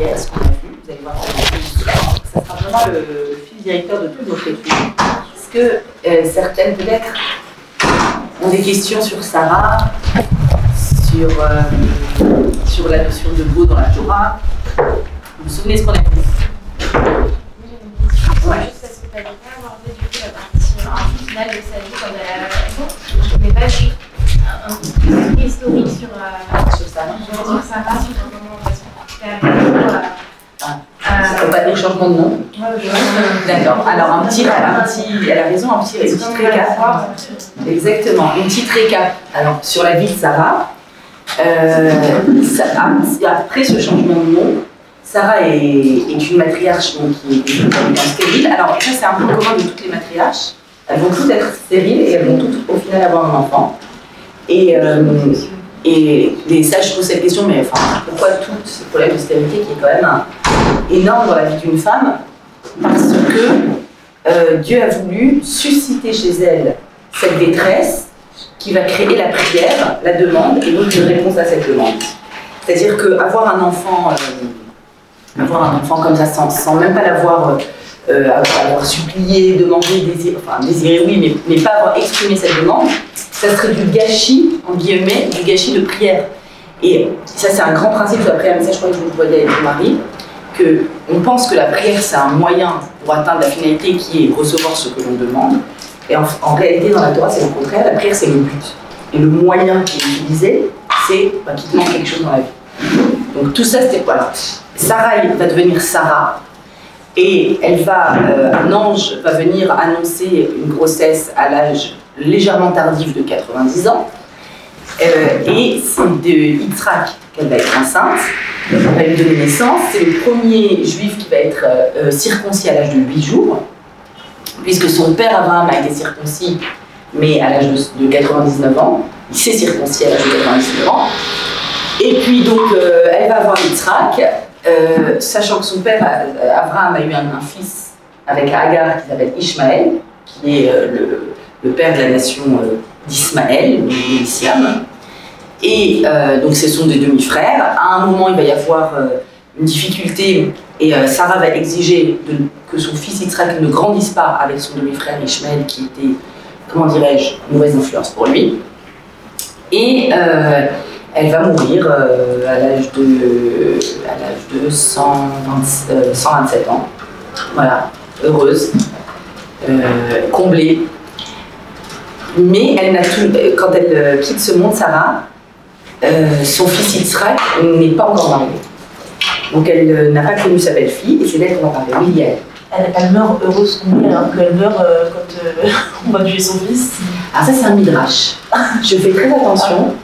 prière, ce qu'on a vu. Vous allez voir ça sera vraiment le fil directeur de toute notre étude. Parce que certaines, peut-être, ont des questions sur Sarah, sur la notion de beau dans la Torah. Vous vous souvenez ce qu'on a vu? Ouais. Juste parce que tu avais pas abordé du coup la partie finale de sa vie quand elle a la maison. Je n'ai pas vu un petit historique sur Sarah, sur comment ça ne pas le changement de nom. D'accord. Alors elle a raison, une petite récap. Exactement, une petite récap. Alors sur la vie de Sarah, après ce changement de nom, Sarah est une matriarche donc, qui est stérile. Alors ça c'est un peu commun de toutes les matriarches. Elles vont toutes être stériles et elles vont toutes au final avoir un enfant. Et les sages posent cette question, mais enfin, pourquoi tout ce problème de stérilité qui est quand même énorme dans la vie d'une femme? Parce que Dieu a voulu susciter chez elle cette détresse qui va créer la prière, la demande et donc une réponse à cette demande. C'est-à-dire qu'avoir un enfant comme ça sans même pas l'avoir avoir supplié, demandé, désiré oui, mais pas avoir exprimé cette demande, ça serait du gâchis, en guillemets, du gâchis de prière. Et ça c'est un grand principe, après un message que vous voyez avec mon mari, qu'on pense que la prière c'est un moyen pour atteindre la finalité qui est recevoir ce que l'on demande. Et en réalité dans la Torah c'est le contraire, la prière c'est le but. Et le moyen qui est utilisé, c'est qu'il te manque quelque chose dans la vie. Donc tout ça c'était quoi là? Sarah va devenir Sarah. Et un ange va venir annoncer une grossesse à l'âge légèrement tardif de 90 ans. Et c'est de Yitzhak qu'elle va être enceinte. Elle va lui donner naissance. C'est le premier juif qui va être circoncis à l'âge de 8 jours. Puisque son père Abraham a été circoncis, mais à l'âge de 99 ans. Il s'est circoncis à l'âge de 99 ans. Et puis donc, elle va avoir Yitzhak. Sachant que son père, Abraham, a eu un fils avec Agar qui s'appelle Ishmaël, qui est le père de la nation d'Ismaël, de l'islam. Et donc ce sont des demi-frères. À un moment, il va y avoir une difficulté et Sarah va exiger que son fils Yitzhak ne grandisse pas avec son demi-frère Ishmaël, qui était, comment dirais-je, une mauvaise influence pour lui. Et elle va mourir à l'âge de 127 ans. Voilà, heureuse, comblée. Mais quand elle quitte ce monde, Sarah, son fils Yitzhak n'est pas encore marié. Donc elle n'a pas connu sa belle-fille, et c'est d'elle qu'on va parler, Liel. Elle meurt heureuse combien alors qu'elle meurt quand on va tuer son fils? Ah ça c'est un midrash. Je fais très attention.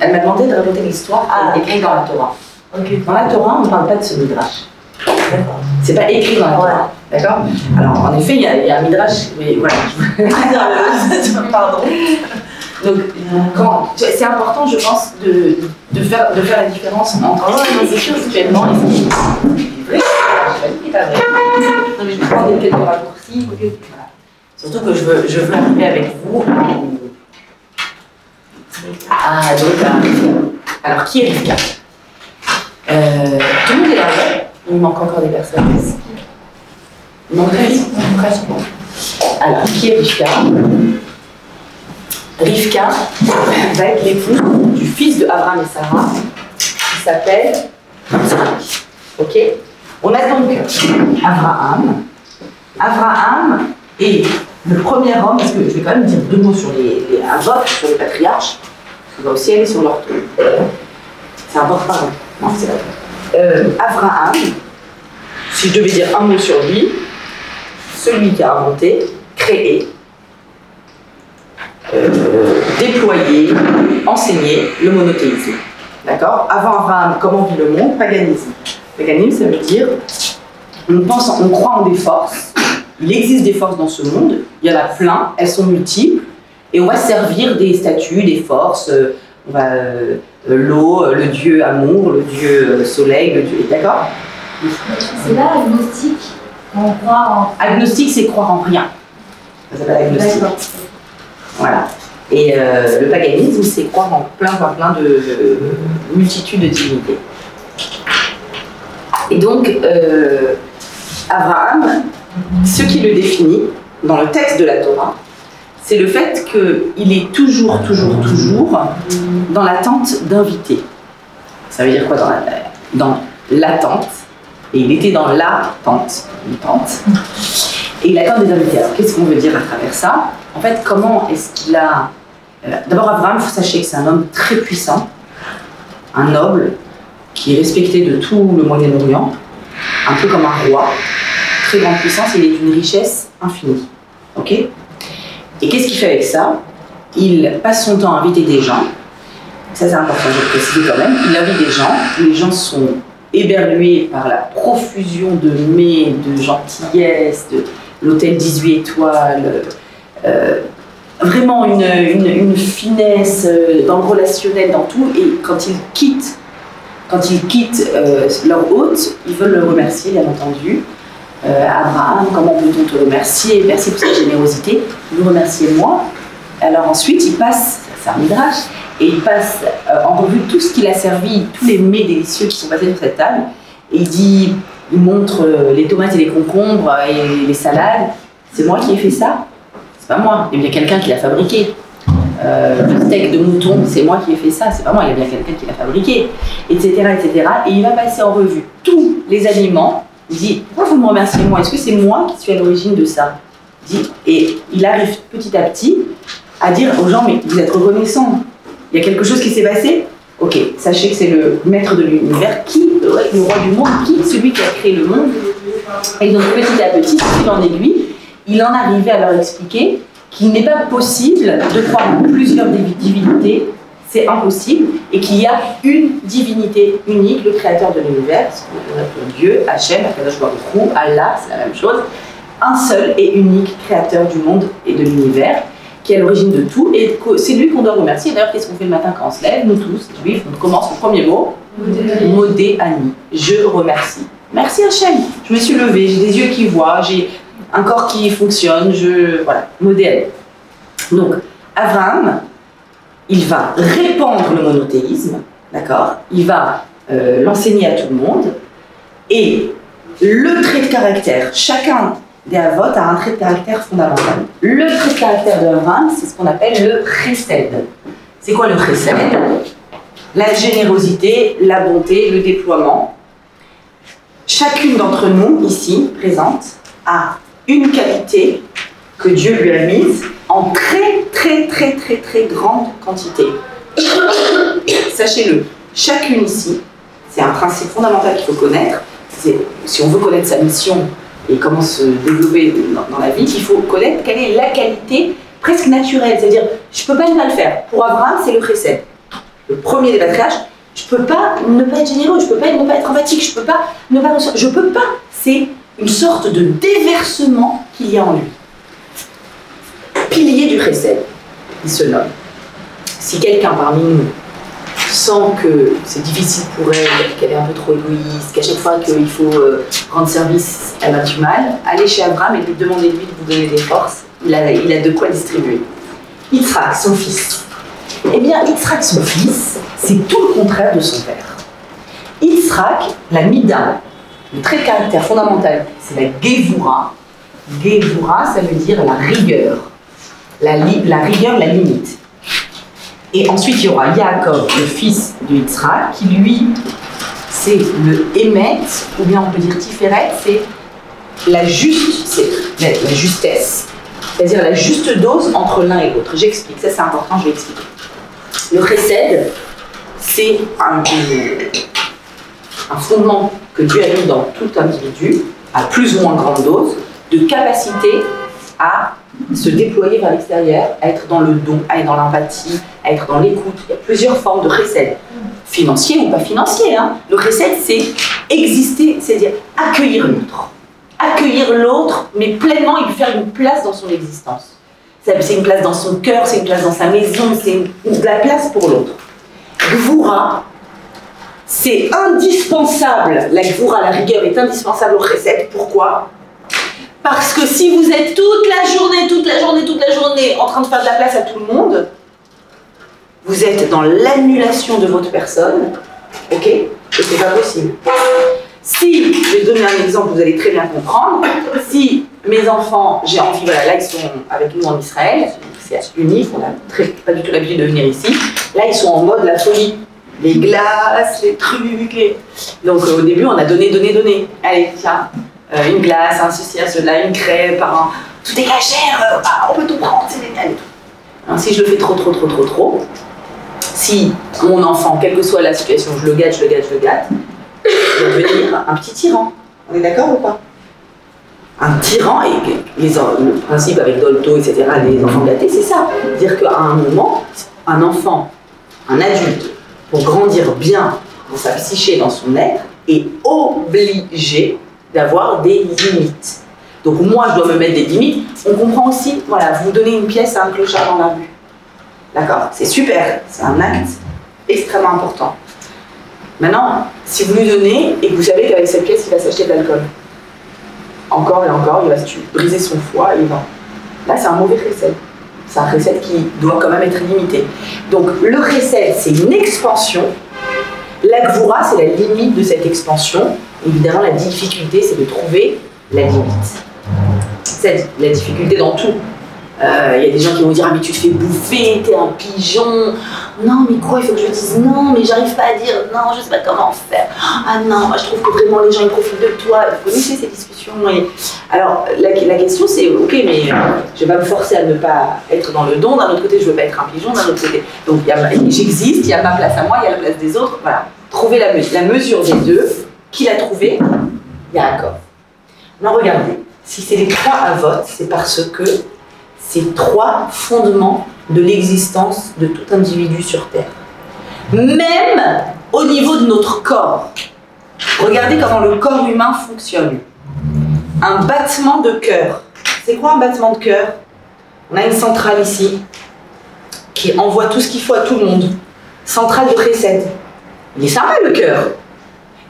Elle m'a demandé de raconter l'histoire écrite dans la Torah. Okay. Dans la Torah, on ne parle pas de ce midrash. C'est pas écrit dans la Torah. D'accord. Alors en effet, il y a un midrash, mais voilà. Pardon. Donc c'est important, je pense, de faire la différence entre spirituellement et c'est vrai. C'est pas vrai. Non mais je vais prendre quelques raccourcis. Voilà. Surtout que je veux arriver avec vous. Alors qui est Rivka? Tout le monde est là, il manque encore des personnes. Il manque presque. Alors, qui est Rivka? Rivka va être l'épouse du fils de Abraham et Sarah, qui s'appelle Yitzhak. Ok? On a donc Abraham. Abraham est le premier homme, parce que je vais quand même dire deux mots sur les avot, sur les patriarches. On va aussi aller sur leur tour. C'est important. Non, c'est la Abraham, si je devais dire un mot sur lui, celui qui a inventé, créé, déployé, enseigné le monothéisme. D'accord? Avant Abraham, comment vit le monde? Paganisme. Paganisme, ça veut dire on croit en des forces. Il existe des forces dans ce monde, il y en a plein, elles sont multiples, et on va servir des statues, des forces, l'eau, le dieu amour, le dieu soleil, le dieu. D'accord? C'est là agnostique, on croit en. Agnostique, c'est croire en rien. Ça s'appelle agnostique. Voilà. Et le paganisme, c'est croire en plein de multitudes de divinités. Et donc, Abraham, ce qui le définit dans le texte de la Torah, c'est le fait qu'il est toujours dans l'attente d'inviter. Ça veut dire quoi dans l'attente? Et il était dans la tente, une tente. Et il attend des invités. Alors, qu'est-ce qu'on veut dire à travers ça? En fait, comment est-ce qu'il a... D'abord, Abraham, il faut sachez que c'est un homme très puissant, un noble, qui est respecté de tout le Moyen-Orient, un peu comme un roi, très grande puissance, il est d'une richesse infinie. Ok? Et qu'est-ce qu'il fait avec ça? Il passe son temps à inviter des gens, ça c'est important de le préciser quand même, il invite des gens, les gens sont éberlués par la profusion de mets, de gentillesse, de l'hôtel 18 étoiles, vraiment une finesse dans le relationnel, dans tout, et quand ils quittent leur hôte, ils veulent le remercier, bien entendu. Abraham, comment peut-on te remercier? Merci pour cette générosité. Vous remerciez moi. Alors ensuite, il passe, c'est un midrash, et il passe en revue tout ce qu'il a servi, tous les mets délicieux qui sont passés sur cette table. Et il montre les tomates et les concombres et les salades. C'est moi qui ai fait ça? C'est pas moi. Il y a bien quelqu'un qui l'a fabriqué. Le steak de mouton, c'est moi qui ai fait ça, c'est pas moi, il y a bien quelqu'un qui l'a fabriqué, etc., etc. Et il va passer en revue tous les aliments. Il dit, pourquoi vous me remerciez moi? Est-ce que c'est moi qui suis à l'origine de ça? Et il arrive petit à petit à dire aux gens, mais vous êtes reconnaissants. Il y a quelque chose qui s'est passé? Ok, sachez que c'est le maître de l'univers, le roi du monde, celui qui a créé le monde. Et donc petit à petit, fil en aiguille, il en arrivait à leur expliquer qu'il n'est pas possible de croire en plusieurs divinités, c'est impossible, et qu'il y a une divinité unique, le créateur de l'univers, ce qu'on appelle Dieu, Hachem, Akadosh Baruch Hu, Allah, c'est la même chose, un seul et unique créateur du monde et de l'univers, qui est à l'origine de tout, et c'est lui qu'on doit remercier. D'ailleurs, qu'est-ce qu'on fait le matin quand on se lève? Nous tous, les juifs, on commence le premier mot, Modé Ani, je remercie. Merci Hachem, je me suis levée, j'ai des yeux qui voient, j'ai un corps qui fonctionne, voilà, modèle. Donc, Abraham, il va répandre le monothéisme, d'accord? Il va l'enseigner à tout le monde, et le trait de caractère, chacun des Avot a un trait de caractère fondamental. Le trait de caractère de Abraham, c'est ce qu'on appelle le chesed. C'est quoi le chesed? La générosité, la bonté, le déploiement. Chacune d'entre nous, ici, présente, a une qualité que Dieu lui a mise en très grande quantité. Sachez-le, chacune ici, c'est un principe fondamental qu'il faut connaître. Si on veut connaître sa mission et comment se développer dans la vie, il faut connaître quelle est la qualité presque naturelle. C'est-à-dire, je ne peux pas ne pas le faire. Pour Abraham, c'est le chesed. Le premier des patriarches, je ne peux pas ne pas être généreux, je ne peux pas ne pas être empathique, je ne peux pas ne pas recevoir. Je ne peux pas. C'est une sorte de déversement qu'il y a en lui. Pilier du chesed, il se nomme. Si quelqu'un parmi nous sent que c'est difficile pour elle, qu'elle est un peu trop égoïste, qu'à chaque fois qu'il faut rendre service, elle a du mal, allez chez Abraham et lui demandez lui de vous donner des forces. Il a de quoi distribuer. Yitzhak, son fils. Eh bien, Yitzhak, son fils, c'est tout le contraire de son père. Yitzhak, la mida, le trait de caractère fondamental, c'est la Gevura. Gevura, ça veut dire la rigueur. La rigueur, la limite. Et ensuite, il y aura Yaakov, le fils de Yitzhak, qui lui, c'est le Emet, ou bien on peut dire Tiferet, c'est la justesse. C'est-à-dire la juste dose entre l'un et l'autre. J'explique, ça c'est important, je vais expliquer. Le chesed, c'est un fondement que Dieu a mis dans tout individu, à plus ou moins grande dose, de capacité à se déployer vers l'extérieur, à être dans le don, à être dans l'empathie, à être dans l'écoute. Il y a plusieurs formes de chesed, financier ou pas financier. Hein. Le chesed, c'est exister, c'est-à-dire accueillir l'autre. Accueillir l'autre, mais pleinement et lui faire une place dans son existence. C'est une place dans son cœur, c'est une place dans sa maison, c'est la place pour l'autre. Gvura, c'est indispensable. La gvura, la rigueur, est indispensable au chesed. Pourquoi ? Parce que si vous êtes toute la journée en train de faire de la place à tout le monde, vous êtes dans l'annulation de votre personne, ok? Et c'est pas possible. Si, je vais donner un exemple, vous allez très bien comprendre. Si mes enfants, j'ai envie, voilà, là ils sont avec nous en Israël, c'est unique, on n'a pas du tout l'habitude de venir ici. Là ils sont en mode la folie. Les glaces, les trucs. Donc au début on a donné. Allez, tiens, une glace, un ceci, un cela, une crêpe, tout est cachère, on peut tout prendre, c'est génial et tout. Alors, si je le fais trop, si mon enfant, quelle que soit la situation, je le gâte, il va devenir un petit tyran. On est d'accord ou pas? Un tyran, et le principe avec Dolto, etc., les enfants gâtés, c'est ça. Dire qu'à un moment, un enfant, un adulte, pour grandir bien dans sa psyché, dans son être, est obligé d'avoir des limites. Donc moi, je dois me mettre des limites. On comprend aussi, voilà, vous donnez une pièce à un clochard dans la rue. D'accord? C'est super, c'est un acte extrêmement important. Maintenant, si vous lui donnez et que vous savez qu'avec cette pièce, il va s'acheter de l'alcool, encore et encore, il va se briser son foie, et là, c'est un mauvais recette. C'est un recette qui doit quand même être limité. Donc, le recette, c'est une expansion. La gvoura, c'est la limite de cette expansion. Évidemment, la difficulté, c'est de trouver la limite. C'est la difficulté dans tout. Il y a des gens qui vont dire « Ah, mais tu te fais bouffer, t'es un pigeon. Non, mais quoi, il faut que je dise non, mais j'arrive pas à dire non, je sais pas comment faire. Ah non, moi je trouve que vraiment les gens ils profitent de toi. » Vous connaissez ces discussions. Et... Alors, la question c'est « Ok, mais je vais pas me forcer à ne pas être dans le don. D'un autre côté, je veux pas être un pigeon. D'un autre côté, donc j'existe, il y a ma place à moi, il y a la place des autres. Voilà. Trouver la mesure des deux. Qui l'a trouvé? Yaakov. Maintenant, regardez. Si c'est les trois avots, c'est parce que c'est trois fondements de l'existence de tout individu sur Terre. Même au niveau de notre corps. Regardez comment le corps humain fonctionne. Un battement de cœur. C'est quoi un battement de cœur? On a une centrale ici qui envoie tout ce qu'il faut à tout le monde. Centrale de Chesed. Il est sympa le cœur.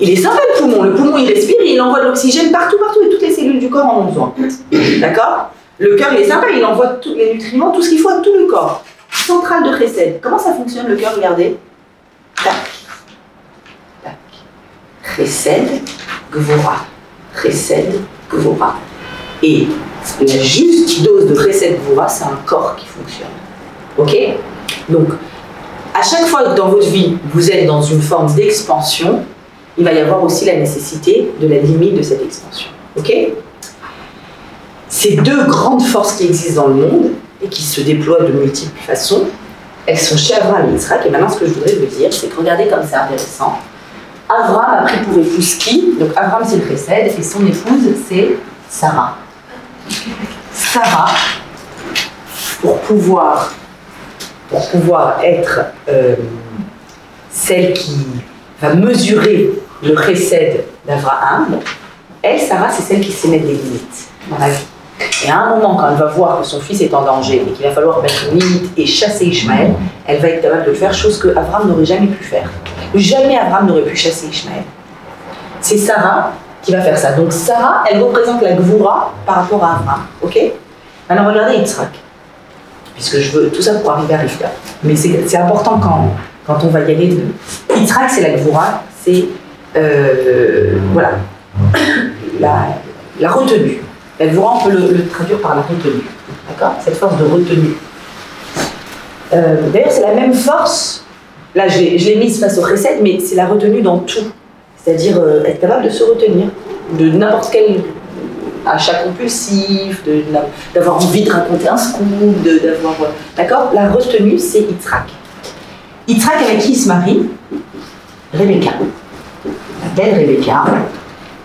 Il est sympa le poumon. Le poumon il respire et il envoie de l'oxygène partout et toutes les cellules du corps en ont besoin. D'accord? Le cœur, il est sympa, il envoie tous les nutriments, tout ce qu'il faut à tout le corps. Centrale de Chesed. Comment ça fonctionne le cœur? Regardez. Tac. Tac. Chesed, Gvora. Chesed, Gvora. Et la juste dose de Chesed, Gvora, c'est un corps qui fonctionne. Ok? Donc, à chaque fois que dans votre vie, vous êtes dans une forme d'expansion, il va y avoir aussi la nécessité de la limite de cette expansion. Ok? Ces deux grandes forces qui existent dans le monde et qui se déploient de multiples façons, elles sont chez Abraham et Yitzhak. Et maintenant, ce que je voudrais vous dire, c'est que regardez comme c'est intéressant. Abraham a pris pour épouse qui? Donc Abraham, c'est le Chesed, et son épouse, c'est Sarah. Sarah, pour pouvoir être celle qui va mesurer le Chesed d'Abraham, elle, Sarah, c'est celle qui sait mettre des limites dans la vie. Et à un moment, quand elle va voir que son fils est en danger et qu'il va falloir mettre une limite et chasser Ishmaël, elle va être capable de faire, chose que Abraham n'aurait jamais pu faire. Jamais Abraham n'aurait pu chasser Ishmaël. C'est Sarah qui va faire ça. Donc Sarah, elle représente la Gvoura par rapport à Abraham. Ok? Maintenant, regardez Yitzhak. Puisque je veux tout ça pour arriver à Rivka. Mais c'est important quand on va y aller. Yitzhak, c'est la Gvoura, c'est voilà, la retenue. La Gvoura, on peut le traduire par la retenue. D'accord? Cette force de retenue. D'ailleurs, c'est la même force. Là, je l'ai mise face au Chesed, mais c'est la retenue dans tout. C'est-à-dire être capable de se retenir de n'importe quel achat compulsif, d'avoir envie de raconter un scoop, d'avoir... D'accord? La retenue, c'est Yitzhak. Yitzhak, avec qui il se marie? Rebecca. La belle Rebecca.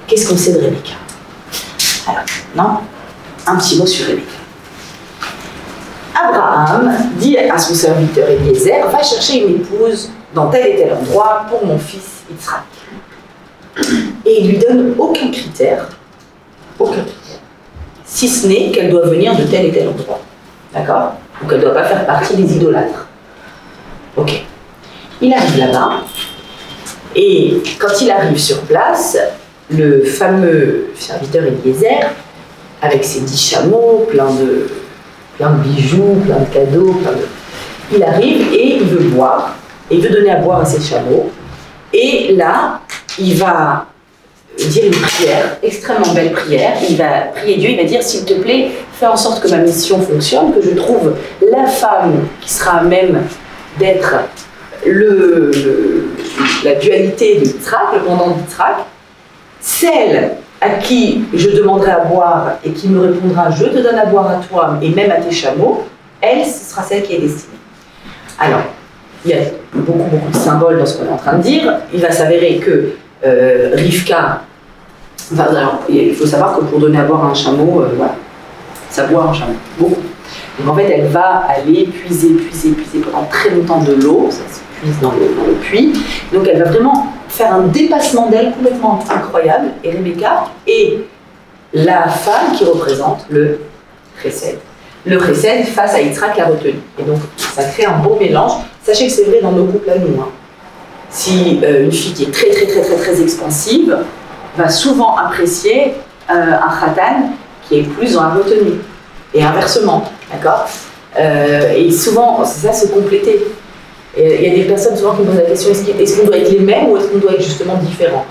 Qu'est-ce qu'on sait de Rebecca? Alors, non? Un petit mot sur Rebecca. Abraham dit à son serviteur Eliezer, va chercher une épouse dans tel et tel endroit pour mon fils Yitzhak. Et il lui donne aucun critère, si ce n'est qu'elle doit venir de tel et tel endroit. D'accord? Donc elle ne doit pas faire partie des idolâtres. Ok. Il arrive là-bas, et quand il arrive sur place, le fameux serviteur Eliezer, avec ses 10 chameaux, plein de bijoux, plein de cadeaux, il arrive et il veut boire, et il veut donner à boire à ses chameaux, et là, il va dire une prière, extrêmement belle prière. Il va prier Dieu, il va dire, s'il te plaît, fais en sorte que ma mission fonctionne, que je trouve la femme qui sera à même d'être la dualité de Yitzhak, le pendant d'Yitzhak, celle à qui je demanderai à boire et qui me répondra, je te donne à boire à toi et même à tes chameaux, elle, ce sera celle qui est destinée. Alors, il y a beaucoup de symboles dans ce qu'on est en train de dire. Il va s'avérer que Rivka, alors, il faut savoir que pour donner à boire à un chameau, voilà, ça boit un chameau, beaucoup. Donc en fait, elle va aller puiser pendant très longtemps de l'eau, ça se puise dans le puits. Donc elle va vraiment faire un dépassement d'elle complètement incroyable. Et Rebecca est la femme qui représente le chesed. Le chesed face à Yitzhak la retenue. Et donc ça crée un beau mélange. Sachez que c'est vrai dans nos couples à nous. Hein. Si une fille qui est très expansive va souvent apprécier un khatan qui est plus dans la retenue. Et inversement, d'accord. Et souvent, c'est ça, se compléter. Il y a des personnes souvent qui me posent la question, est-ce qu'on doit être les mêmes ou est-ce qu'on doit être justement différents?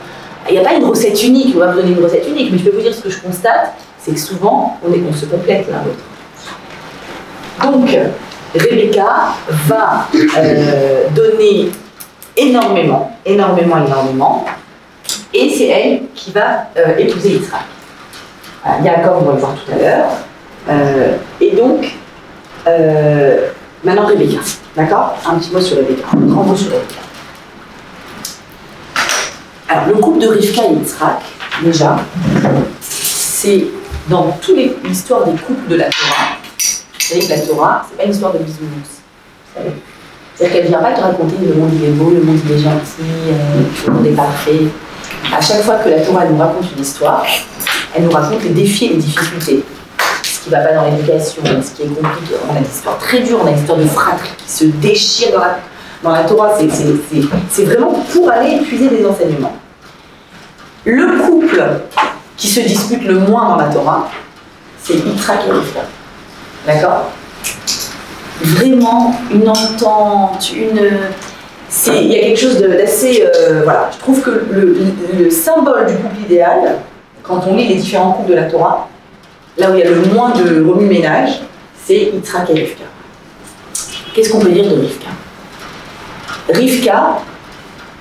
Il n'y a pas une recette unique, on va vous donner une recette unique, mais je peux vous dire ce que je constate, c'est que souvent, on se complète l'un l'autre. Donc, Rebecca va donner énormément, et c'est elle qui va épouser Yitzhak. Yaakov, on va le voir tout à l'heure. Et donc, maintenant Rebecca, d'accord? Un petit mot sur Rebecca, un grand mot sur Rebecca. Alors, le couple de Rivka et Yitzhak, déjà, c'est dans toute l'histoire des couples de la Torah. Vous savez que la Torah, c'est pas une histoire de bisounours. C'est-à-dire qu'elle ne vient pas te raconter le monde il est beau, le monde il est gentil, le monde est parfait. À chaque fois que la Torah nous raconte une histoire, elle nous raconte les défis et les difficultés. Ce qui ne va pas dans l'éducation, ce qui est compliqué. On a des histoires très dures, on a des histoires de fratries qui se déchirent dans la Torah. C'est vraiment pour aller épuiser des enseignements. Le couple qui se dispute le moins dans la Torah, c'est Yitzhak et Rivka. D'accord? Vraiment une entente, il y a quelque chose d'assez... voilà, je trouve que le symbole du couple idéal, quand on lit les différents couples de la Torah, là où il y a le moins de remue-ménage, c'est Yitzhak et Rivka. Qu'est-ce qu'on peut dire de Rivka? Rivka,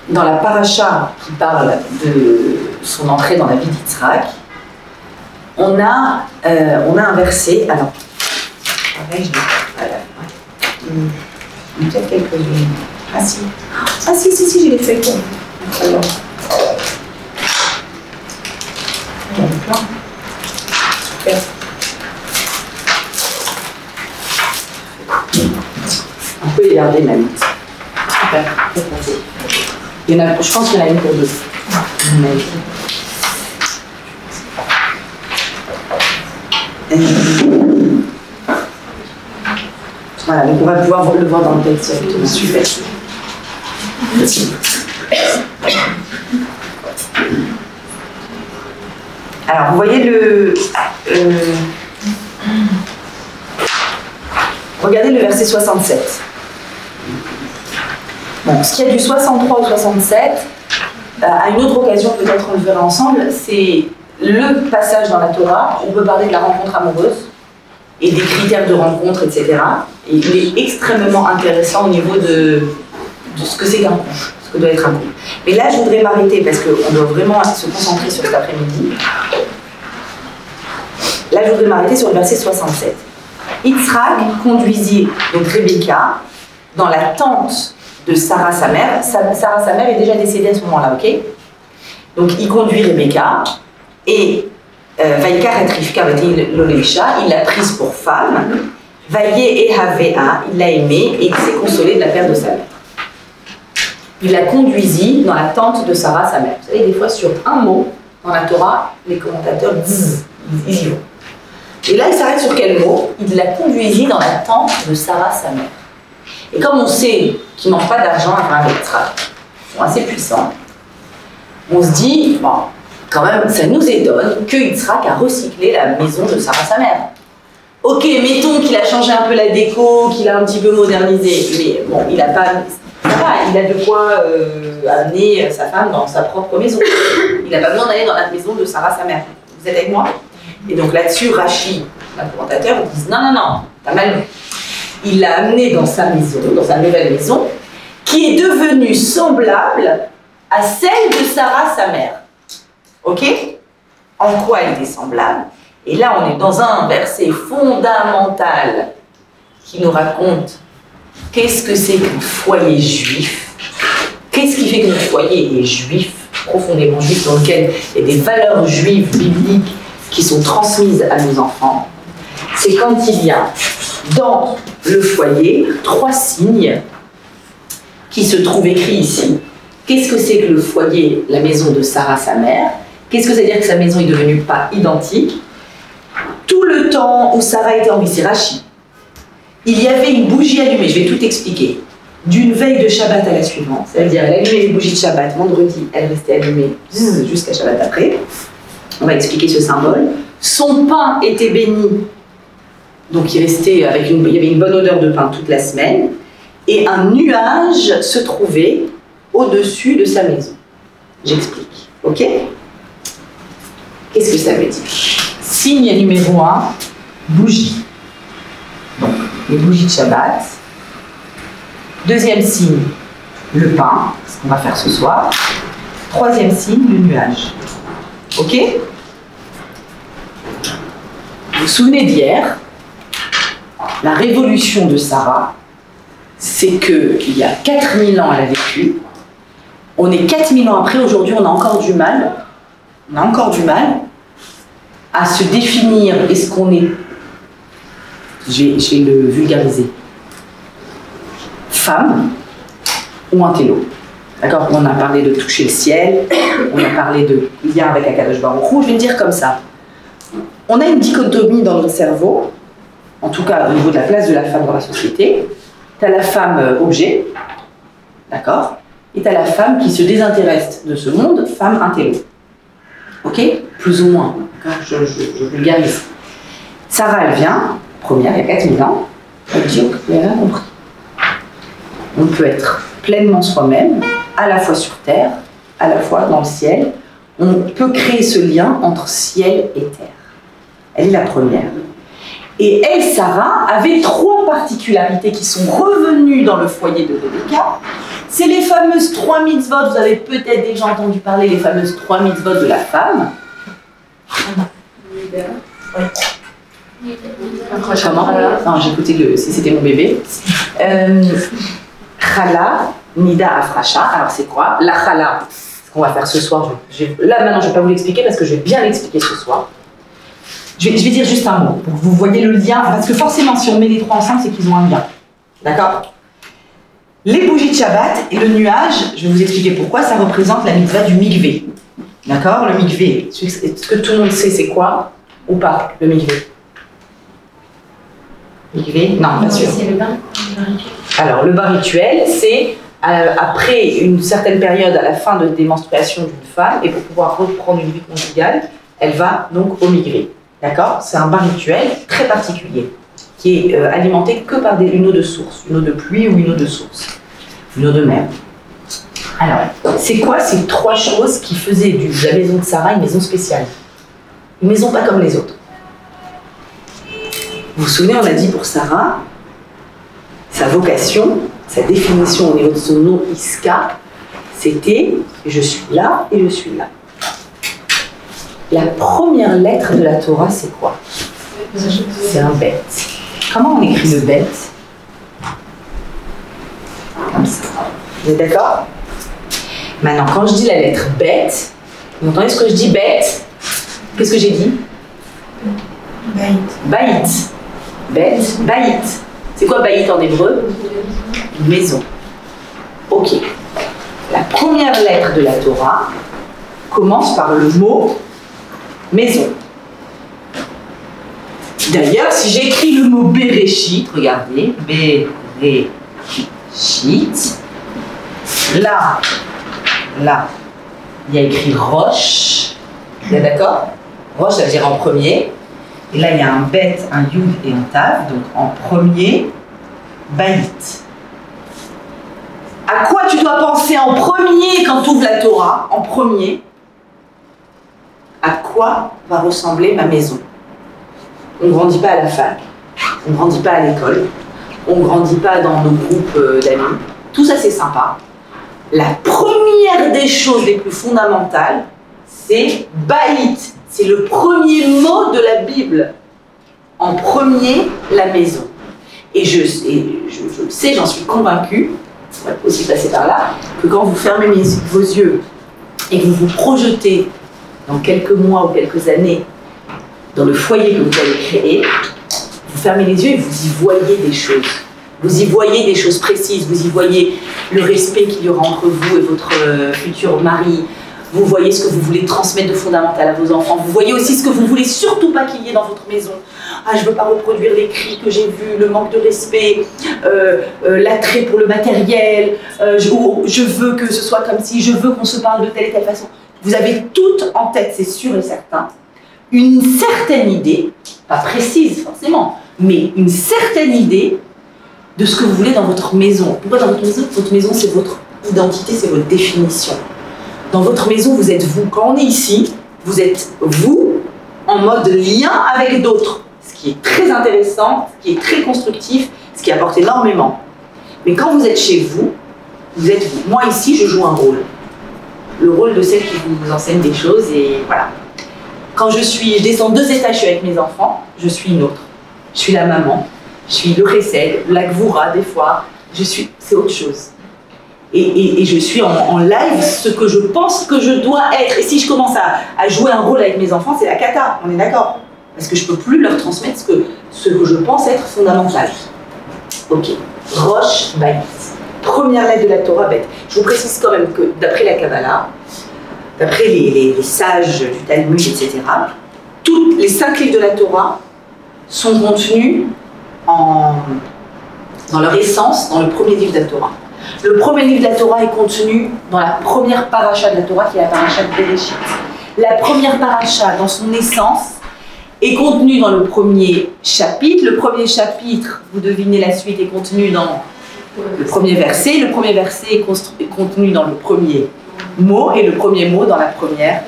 dans la paracha qui parle de son entrée dans la vie d'Yitzhak, on a un verset... Alors, pareil, je l'ai... Voilà. Peut-être quelques-unes. Ah si, je l'ai fait. Alors. Super. On peut les garder même. Super. Il y en a, je pense qu'il y en a une pour deux. Voilà, donc on va pouvoir le voir dans le texte directement. Super. Alors, vous voyez regardez le verset 67. Bon, ce qu'il y a du 63 au 67, à une autre occasion, peut-être on le verra ensemble, c'est le passage dans la Torah où on peut parler de la rencontre amoureuse et des critères de rencontre, etc. Et il est extrêmement intéressant au niveau de ce que c'est qu'un couple, ce que doit être un couple. Mais là, je voudrais m'arrêter parce qu'on doit vraiment se concentrer sur cet après-midi. Là, je voudrais m'arrêter sur le verset 67. Yitzhak conduisit donc Rebecca dans la tente de Sarah, sa mère. Sarah, sa mère, est déjà décédée à ce moment-là, ok? Donc, il conduit Rebecca et Vaikar et Rivka, il l'a prise pour femme. Vaillé et Havea, il l'a aimée et il s'est consolé de la perte de sa mère. Il la conduisit dans la tente de Sarah, sa mère. Vous savez, des fois, sur un mot, dans la Torah, les commentateurs disent, ils y vont. Et là, il s'arrête sur quel mot? Il la conduisit dans la tente de Sarah, sa mère. Et comme on sait qu'ils n'ont pas d'argent avec Yitzhak, ils sont assez puissants, on se dit, bon, quand même, ça nous étonne que Yitzhak a recyclé la maison de Sarah, sa mère. Ok, mettons qu'il a changé un peu la déco, qu'il a un petit peu modernisé, mais bon, il a pas... Ça va, il a de quoi amener sa femme dans sa propre maison. Il n'a pas besoin d'aller dans la maison de Sarah, sa mère. Vous êtes avec moi? Et donc là-dessus, Rachi, l'argumentateur, ils disent non, non, non, t'as mal vu. Il l'a amené dans sa maison, dans sa nouvelle maison, qui est devenue semblable à celle de Sarah, sa mère. Ok? En quoi elle est semblable? Et là, on est dans un verset fondamental qui nous raconte qu'est-ce que c'est qu'un foyer juif. Qu'est-ce qui fait que notre foyer est juif, profondément juif, dans lequel il y a des valeurs juives, bibliques, qui sont transmises à nos enfants. C'est quand il y a dans le foyer 3 signes qui se trouvent écrits ici. Qu'est-ce que c'est que le foyer, la maison de Sarah, sa mère? Qu'est-ce que ça veut dire que sa maison est devenue pas identique? Tout le temps où Sarah était en vie, c'est Rachi, il y avait une bougie allumée, je vais tout expliquer, d'une veille de Shabbat à la suivante. C'est-à-dire, elle allumait les bougies de Shabbat, vendredi, elle restait allumée jusqu'à Shabbat après. On va expliquer ce symbole. Son pain était béni, donc il restait avec il y avait une bonne odeur de pain toute la semaine, et un nuage se trouvait au-dessus de sa maison. J'explique, ok? Qu'est-ce que ça veut dire? Signe numéro 1, bougie. Donc, les bougies de Shabbat. Deuxième signe, le pain, ce qu'on va faire ce soir. Troisième signe, le nuage. Ok? Vous vous souvenez d'hier, la révolution de Sarah, c'est qu'il y a 4000 ans, elle a vécu. On est 4000 ans après, aujourd'hui, on a encore du mal à se définir, est-ce qu'on est, je vais le vulgariser, femme ou intello. D'accord? On a parlé de toucher le ciel, on a parlé de lien avec Akadosh Baruch Hu. Je vais le dire comme ça. On a une dichotomie dans notre cerveau, en tout cas au niveau de la place de la femme dans la société. Tu as la femme objet, d'accord? Et tu as la femme qui se désintéresse de ce monde, femme intello. Ok? Plus ou moins. Je vulgarise. Sarah, elle vient, première, il y a 4000 ans, elle dit, ok, elle a compris. On peut être pleinement soi-même, à la fois sur terre, à la fois dans le ciel. On peut créer ce lien entre ciel et terre. Elle est la première. Et elle, Sarah, avait 3 particularités qui sont revenues dans le foyer de Rebecca. C'est les fameuses 3 mitzvot, vous avez peut-être déjà entendu parler, les fameuses 3 mitzvot de la femme. Comment? Non, j'ai écouté si c'était mon bébé. Chala, Nida, Afracha. Alors c'est quoi? La Chala, ce qu'on va faire ce soir. Là maintenant, je ne vais pas vous l'expliquer parce que je vais bien l'expliquer ce soir. Je vais dire juste un mot pour que vous voyez le lien. Parce que forcément, si on met les 3 ensemble, c'est qu'ils ont un lien. D'accord? Les bougies de Shabbat et le nuage, je vais vous expliquer pourquoi, ça représente la mitzvah du mikvé. D'accord? Le mikvé, est-ce que tout le monde sait c'est quoi ou pas, le mikvé? Mikvé? Non, pas sûr. C'est le bain. Alors, le bain rituel, c'est après une certaine période, à la fin des menstruations d'une femme, et pour pouvoir reprendre une vie conjugale, elle va donc au mikvé. D'accord? C'est un bain rituel très particulier, qui est alimenté que par une eau de source, une eau de pluie ou une eau de source, une eau de mer. Alors, c'est quoi ces 3 choses qui faisaient de la maison de Sarah une maison spéciale? Une maison pas comme les autres. Vous vous souvenez, on a dit pour Sarah, sa vocation, sa définition au niveau de son nom Iska, c'était « je suis là et je suis là ». La première lettre de la Torah, c'est quoi? C'est un bet. Comment on écrit le bet? Comme ça. Vous êtes d'accord? Maintenant, quand je dis la lettre bet, vous entendez ce que je dis bet? Qu'est-ce que j'ai dit? Baït. Baït. Bet, baït. C'est quoi baït en hébreu? Une maison. Ok. La première lettre de la Torah commence par le mot maison. D'ailleurs, si j'écris le mot Bereshit, regardez, Bereshit, là, il y a écrit Roche, vous êtes d'accord? Roche, ça veut dire en premier. Et là, il y a un Bet, un Yud et un Tav, donc en premier, Baït. À quoi tu dois penser en premier quand tu ouvres la Torah? En premier, à quoi va ressembler ma maison. On ne grandit pas à la fac, on ne grandit pas à l'école, on ne grandit pas dans nos groupes d'amis. Tout ça, c'est sympa. La première des choses les plus fondamentales, c'est Baït. C'est le premier mot de la Bible. En premier, la maison. Et je le sais, j'en suis convaincue, ça va aussi passer par là, que quand vous fermez vos yeux et que vous vous projetez dans quelques mois ou quelques années dans le foyer que vous allez créer, vous fermez les yeux et vous y voyez des choses. Vous y voyez des choses précises, vous y voyez le respect qu'il y aura entre vous et votre futur mari, vous voyez ce que vous voulez transmettre de fondamental à vos enfants, vous voyez aussi ce que vous voulez surtout pas qu'il y ait dans votre maison. Ah, je ne veux pas reproduire les cris que j'ai vus, le manque de respect, l'attrait pour le matériel, je veux que ce soit comme si, je veux qu'on se parle de telle et telle façon. Vous avez tout en tête, c'est sûr et certain, une certaine idée, pas précise forcément, mais une certaine idée de ce que vous voulez dans votre maison. Pourquoi dans votre maison? Votre maison, c'est votre identité, c'est votre définition. Dans votre maison, vous êtes vous. Quand on est ici, vous êtes vous en mode lien avec d'autres. Ce qui est très intéressant, ce qui est très constructif, ce qui apporte énormément. Mais quand vous êtes chez vous, vous êtes vous. Moi ici, je joue un rôle. Le rôle de celle qui vous enseigne des choses et voilà. Quand je descends 2 étages, je suis avec mes enfants, je suis une autre. Je suis la maman, je suis le Chesed, la Gvoura des fois, c'est autre chose. Et je suis en live ce que je pense que je dois être. Et si je commence à jouer un rôle avec mes enfants, c'est la cata, on est d'accord? Parce que je ne peux plus leur transmettre ce que je pense être fondamental. Ok, Rosh Baït. Première lettre de la Torah, bête. Je vous précise quand même que d'après la Kabbalah, d'après les sages du Talmud, etc., tous les 5 livres de la Torah sont contenus dans leur essence dans le premier livre de la Torah. Le premier livre de la Torah est contenu dans la première paracha de la Torah, qui est la paracha de Bereshit. La première paracha, dans son essence, est contenue dans le premier chapitre. Le premier chapitre, vous devinez la suite, est contenu dans le premier verset. Le premier verset est contenu dans le premier mot, et le premier mot dans la première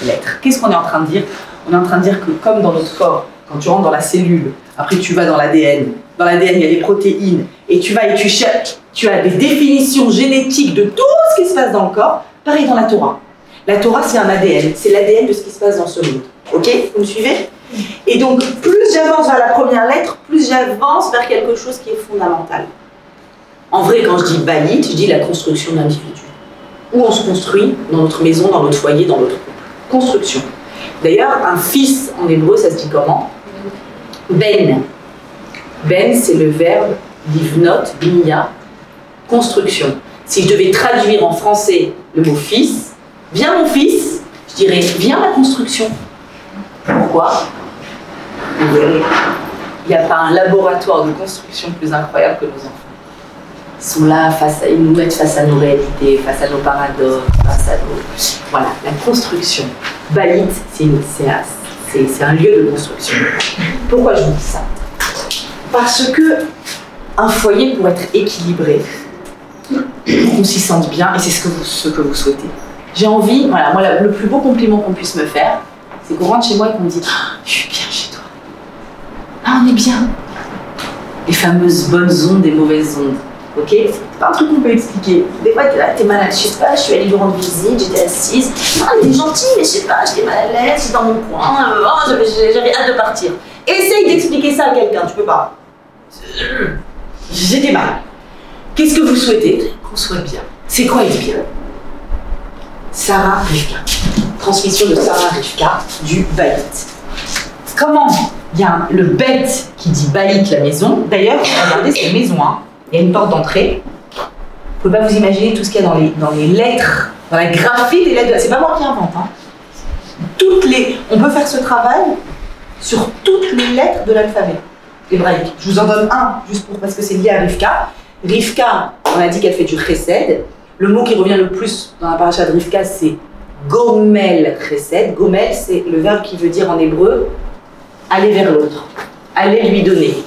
lettre. Qu'est-ce qu'on est en train de dire? On est en train de dire que comme dans notre corps, quand tu rentres dans la cellule, après tu vas dans l'ADN. Dans l'ADN, il y a des protéines, et tu vas et tu cherches, tu as des définitions génétiques de tout ce qui se passe dans le corps. Pareil dans la Torah. La Torah, c'est un ADN, c'est l'ADN de ce qui se passe dans ce monde. Ok? Vous me suivez? Et donc, plus j'avance vers la première lettre, plus j'avance vers quelque chose qui est fondamental. En vrai, quand je dis Baït, je dis la construction d'individus. Où on se construit dans notre maison, dans notre foyer, dans notre couple. Construction. D'ailleurs, un fils en hébreu, ça se dit comment? Ben. Ben, c'est le verbe livnot, binia, construction. Si je devais traduire en français le mot fils, viens mon fils, je dirais viens ma construction. Pourquoi? Vous verrez, il n'y a pas un laboratoire de construction plus incroyable que nos enfants. Ils sont là, ils nous mettent face à nos réalités, face à nos paradoxes, face à nos... Voilà, la construction. Baït, c'est un lieu de construction. Pourquoi je vous dis ça? Parce que un foyer, pour être équilibré, qu'on s'y sente bien, et c'est ce que vous souhaitez. J'ai envie, voilà, moi le plus beau compliment qu'on puisse me faire, c'est qu'on rentre chez moi et qu'on me dit « Je suis bien chez toi. Ah, on est bien. » Les fameuses bonnes ondes et mauvaises ondes. Ok? C'est pas un truc qu'on peut expliquer. Des fois, t'es malade, je sais pas, je suis allée lui rendre visite, j'étais assise. Ah, t'es gentil, mais je sais pas, j'étais mal à l'aise, j'étais dans mon coin, j'avais hâte de partir. Essaye d'expliquer ça à quelqu'un, tu peux pas. J'étais mal. Qu'est-ce que vous souhaitez? Qu'on soit bien. C'est quoi être bien? Sarah Rivka. Transmission de Sarah Rivka du Baït. Comment? Il y a le bête qui dit Baït, la maison. D'ailleurs, regardez, c'est la maison, hein. Il y a une porte d'entrée. Vous ne pouvez pas vous imaginer tout ce qu'il y a dans les lettres, dans la graphie des lettres. C'est pas moi qui invente. Hein. On peut faire ce travail sur toutes les lettres de l'alphabet hébraïque. Je vous en donne un, juste parce que c'est lié à Rivka. Rivka, on a dit qu'elle fait du chesed. Le mot qui revient le plus dans la paracha de Rivka, c'est gomel chesed. Gomel, c'est le verbe qui veut dire en hébreu aller vers l'autre, aller lui donner.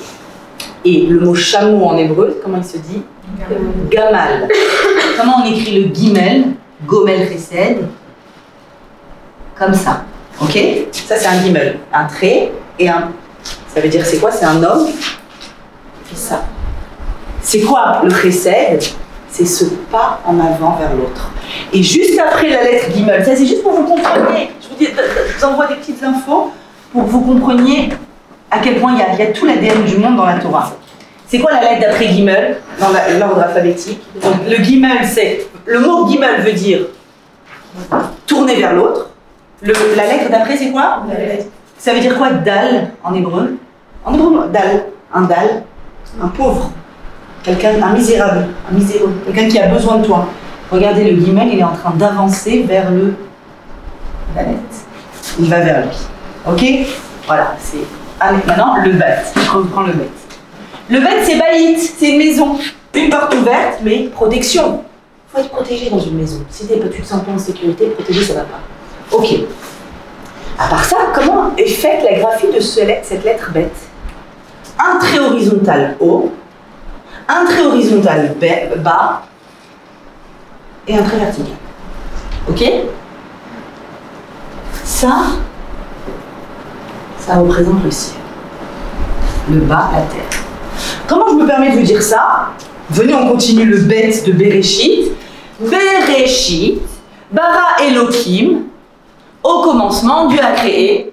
Et le mot chameau en hébreu, comment il se dit? Gamal. Comment on écrit le gimel? Gomel chesed. Comme ça. Ok? Ça, c'est un gimel. Un trait et un... Ça veut dire c'est quoi? C'est un homme qui fait ça. C'est quoi le chesed? C'est ce pas en avant vers l'autre. Et juste après la lettre gimel, ça c'est juste pour que vous compreniez, je vous envoie des petites infos pour que vous compreniez à quel point il y a tout l'ADN du monde dans la Torah. C'est quoi la lettre d'après gimel dans l'ordre alphabétique? Donc le gimel, c'est... Le mot gimel veut dire tourner vers l'autre. La lettre d'après, c'est quoi? Ça veut dire quoi, dal, en hébreu? En hébreu, dal. Un dal, un pauvre. Quelqu'un, un misérable, quelqu'un qui a besoin de toi. Regardez, le gimel, il est en train d'avancer vers la lettre. Il va vers lui. Ok? Voilà, c'est... Allez, maintenant, le bet. On reprend le bet. Le bet, c'est baït, c'est une maison. Une porte ouverte, mais protection. Il faut être protégé dans une maison. Si tu ne te sens pas en sécurité, protégé, ça ne va pas. Ok. À part ça, comment est faite la graphie de cette lettre bête? Un trait horizontal haut, un trait horizontal bas et un trait vertical. Ok? Ça représente le ciel. Le bas, la terre. Comment je me permets de vous dire ça? Venez, on continue le bête de Bereshit. Bereshit, bara Elohim. Au commencement, Dieu a créé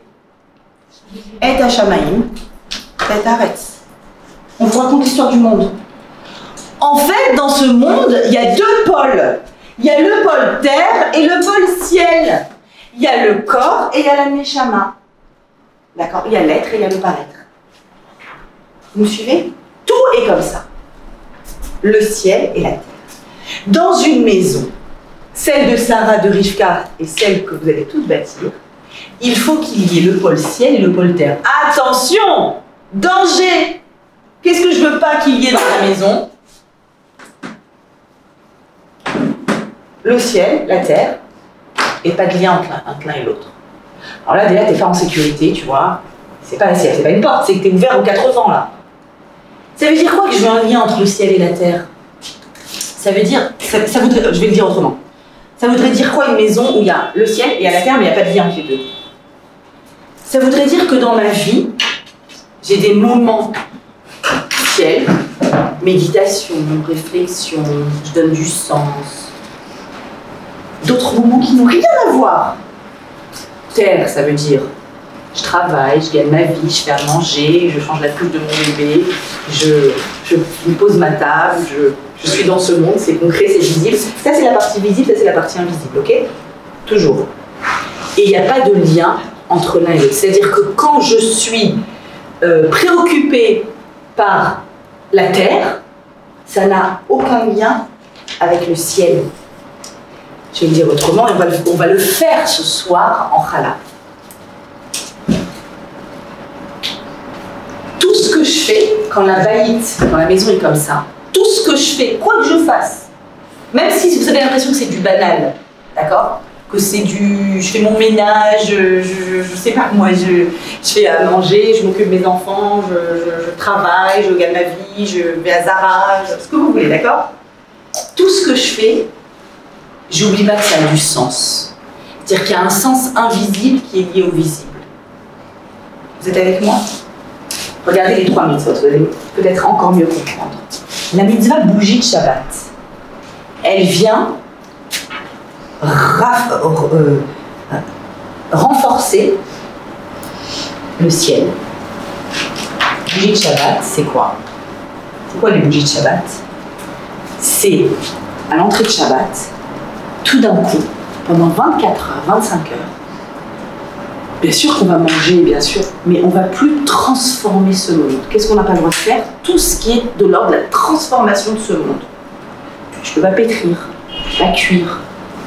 Et Hashamaim, et Haaretz. On vous raconte l'histoire du monde. En fait, dans ce monde, il y a deux pôles. Il y a le pôle terre et le pôle ciel. Il y a le corps et il y a la neshama. D'accord? Il y a l'être et il y a le paraître. Vous me suivez? Tout est comme ça. Le ciel et la terre. Dans une maison, celle de Sarah, de Rivka et celle que vous allez toutes bâtir, il faut qu'il y ait le pôle ciel et le pôle terre. Attention! Danger! Qu'est-ce que je veux pas qu'il y ait dans la maison? Le ciel, la terre, et pas de lien entre l'un et l'autre. Alors là, déjà, t'es pas en sécurité, tu vois. C'est pas la ciel, c'est pas une porte, c'est que t'es ouvert aux 4 vents, là. Ça veut dire quoi que je veux un lien entre le ciel et la terre? Ça veut dire, ça voudrait, je vais le dire autrement. Ça voudrait dire quoi une maison où il y a le ciel et il y a la terre, mais il n'y a pas de lien entre les deux? Ça voudrait dire que dans ma vie, j'ai des moments ciel, méditation, réflexion, je donne du sens. D'autres moments qui n'ont rien à voir. Terre, ça veut dire je travaille, je gagne ma vie, je fais à manger, je change la couche de mon bébé, je me pose ma table, je suis dans ce monde, c'est concret, c'est visible. Ça, c'est la partie visible, ça, c'est la partie invisible, ok? Toujours. Et il n'y a pas de lien entre l'un et l'autre. C'est-à-dire que quand je suis préoccupée par la terre, ça n'a aucun lien avec le ciel. Je vais le dire autrement, on va le faire ce soir en chala. Tout ce que je fais, quand la baïte, quand la maison est comme ça, tout ce que je fais, quoi que je fasse, même si vous avez l'impression que c'est du banal, d'accord? Que c'est du... je fais mon ménage, je sais pas moi, je fais à manger, je m'occupe de mes enfants, je travaille, je gagne ma vie, je vais à Zara, ce que vous voulez, d'accord? Tout ce que je fais, j'oublie pas que ça a du sens. C'est-à-dire qu'il y a un sens invisible qui est lié au visible. Vous êtes avec moi? Regardez les 3 mitzvot, vous allez peut-être encore mieux comprendre. La mitzvah bougie de Shabbat, elle vient renforcer le ciel. Bougie de Shabbat, c'est quoi? C'est quoi les bougies de Shabbat? C'est à l'entrée de Shabbat, tout d'un coup, pendant 24 heures, 25 heures, bien sûr qu'on va manger, bien sûr, mais on ne va plus transformer ce monde. Qu'est-ce qu'on n'a pas le droit de faire? Tout ce qui est de l'ordre de la transformation de ce monde. Je ne peux pas pétrir, je ne peux pas cuire,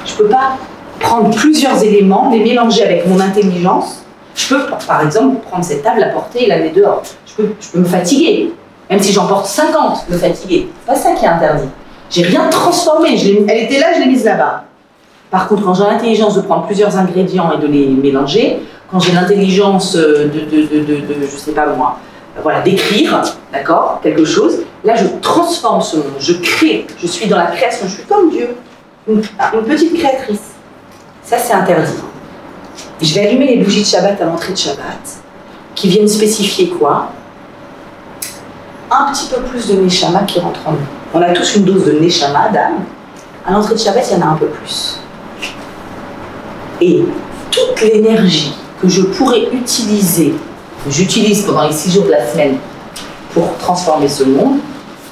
je ne peux pas prendre plusieurs éléments, les mélanger avec mon intelligence. Je peux, par exemple, prendre cette table, la porter et la mettre dehors. Je peux me fatiguer, même si j'en porte 50, me fatiguer. C'est pas ça qui est interdit. J'ai rien transformé, elle était là, je l'ai mise là-bas. Par contre, quand j'ai l'intelligence de prendre plusieurs ingrédients et de les mélanger, quand j'ai l'intelligence je sais pas moi, voilà, d'écrire, d'accord, quelque chose, là je transforme ce monde, je crée, je suis dans la création, je suis comme Dieu, une petite créatrice. Ça c'est interdit. Je vais allumer les bougies de Shabbat à l'entrée de Shabbat, qui viennent spécifier quoi? Un petit peu plus de Neshama qui rentre en nous. On a tous une dose de Neshama, d'âme. À l'entrée de Shabbat, il y en a un peu plus. Et toute l'énergie que je pourrais utiliser, que j'utilise pendant les 6 jours de la semaine pour transformer ce monde,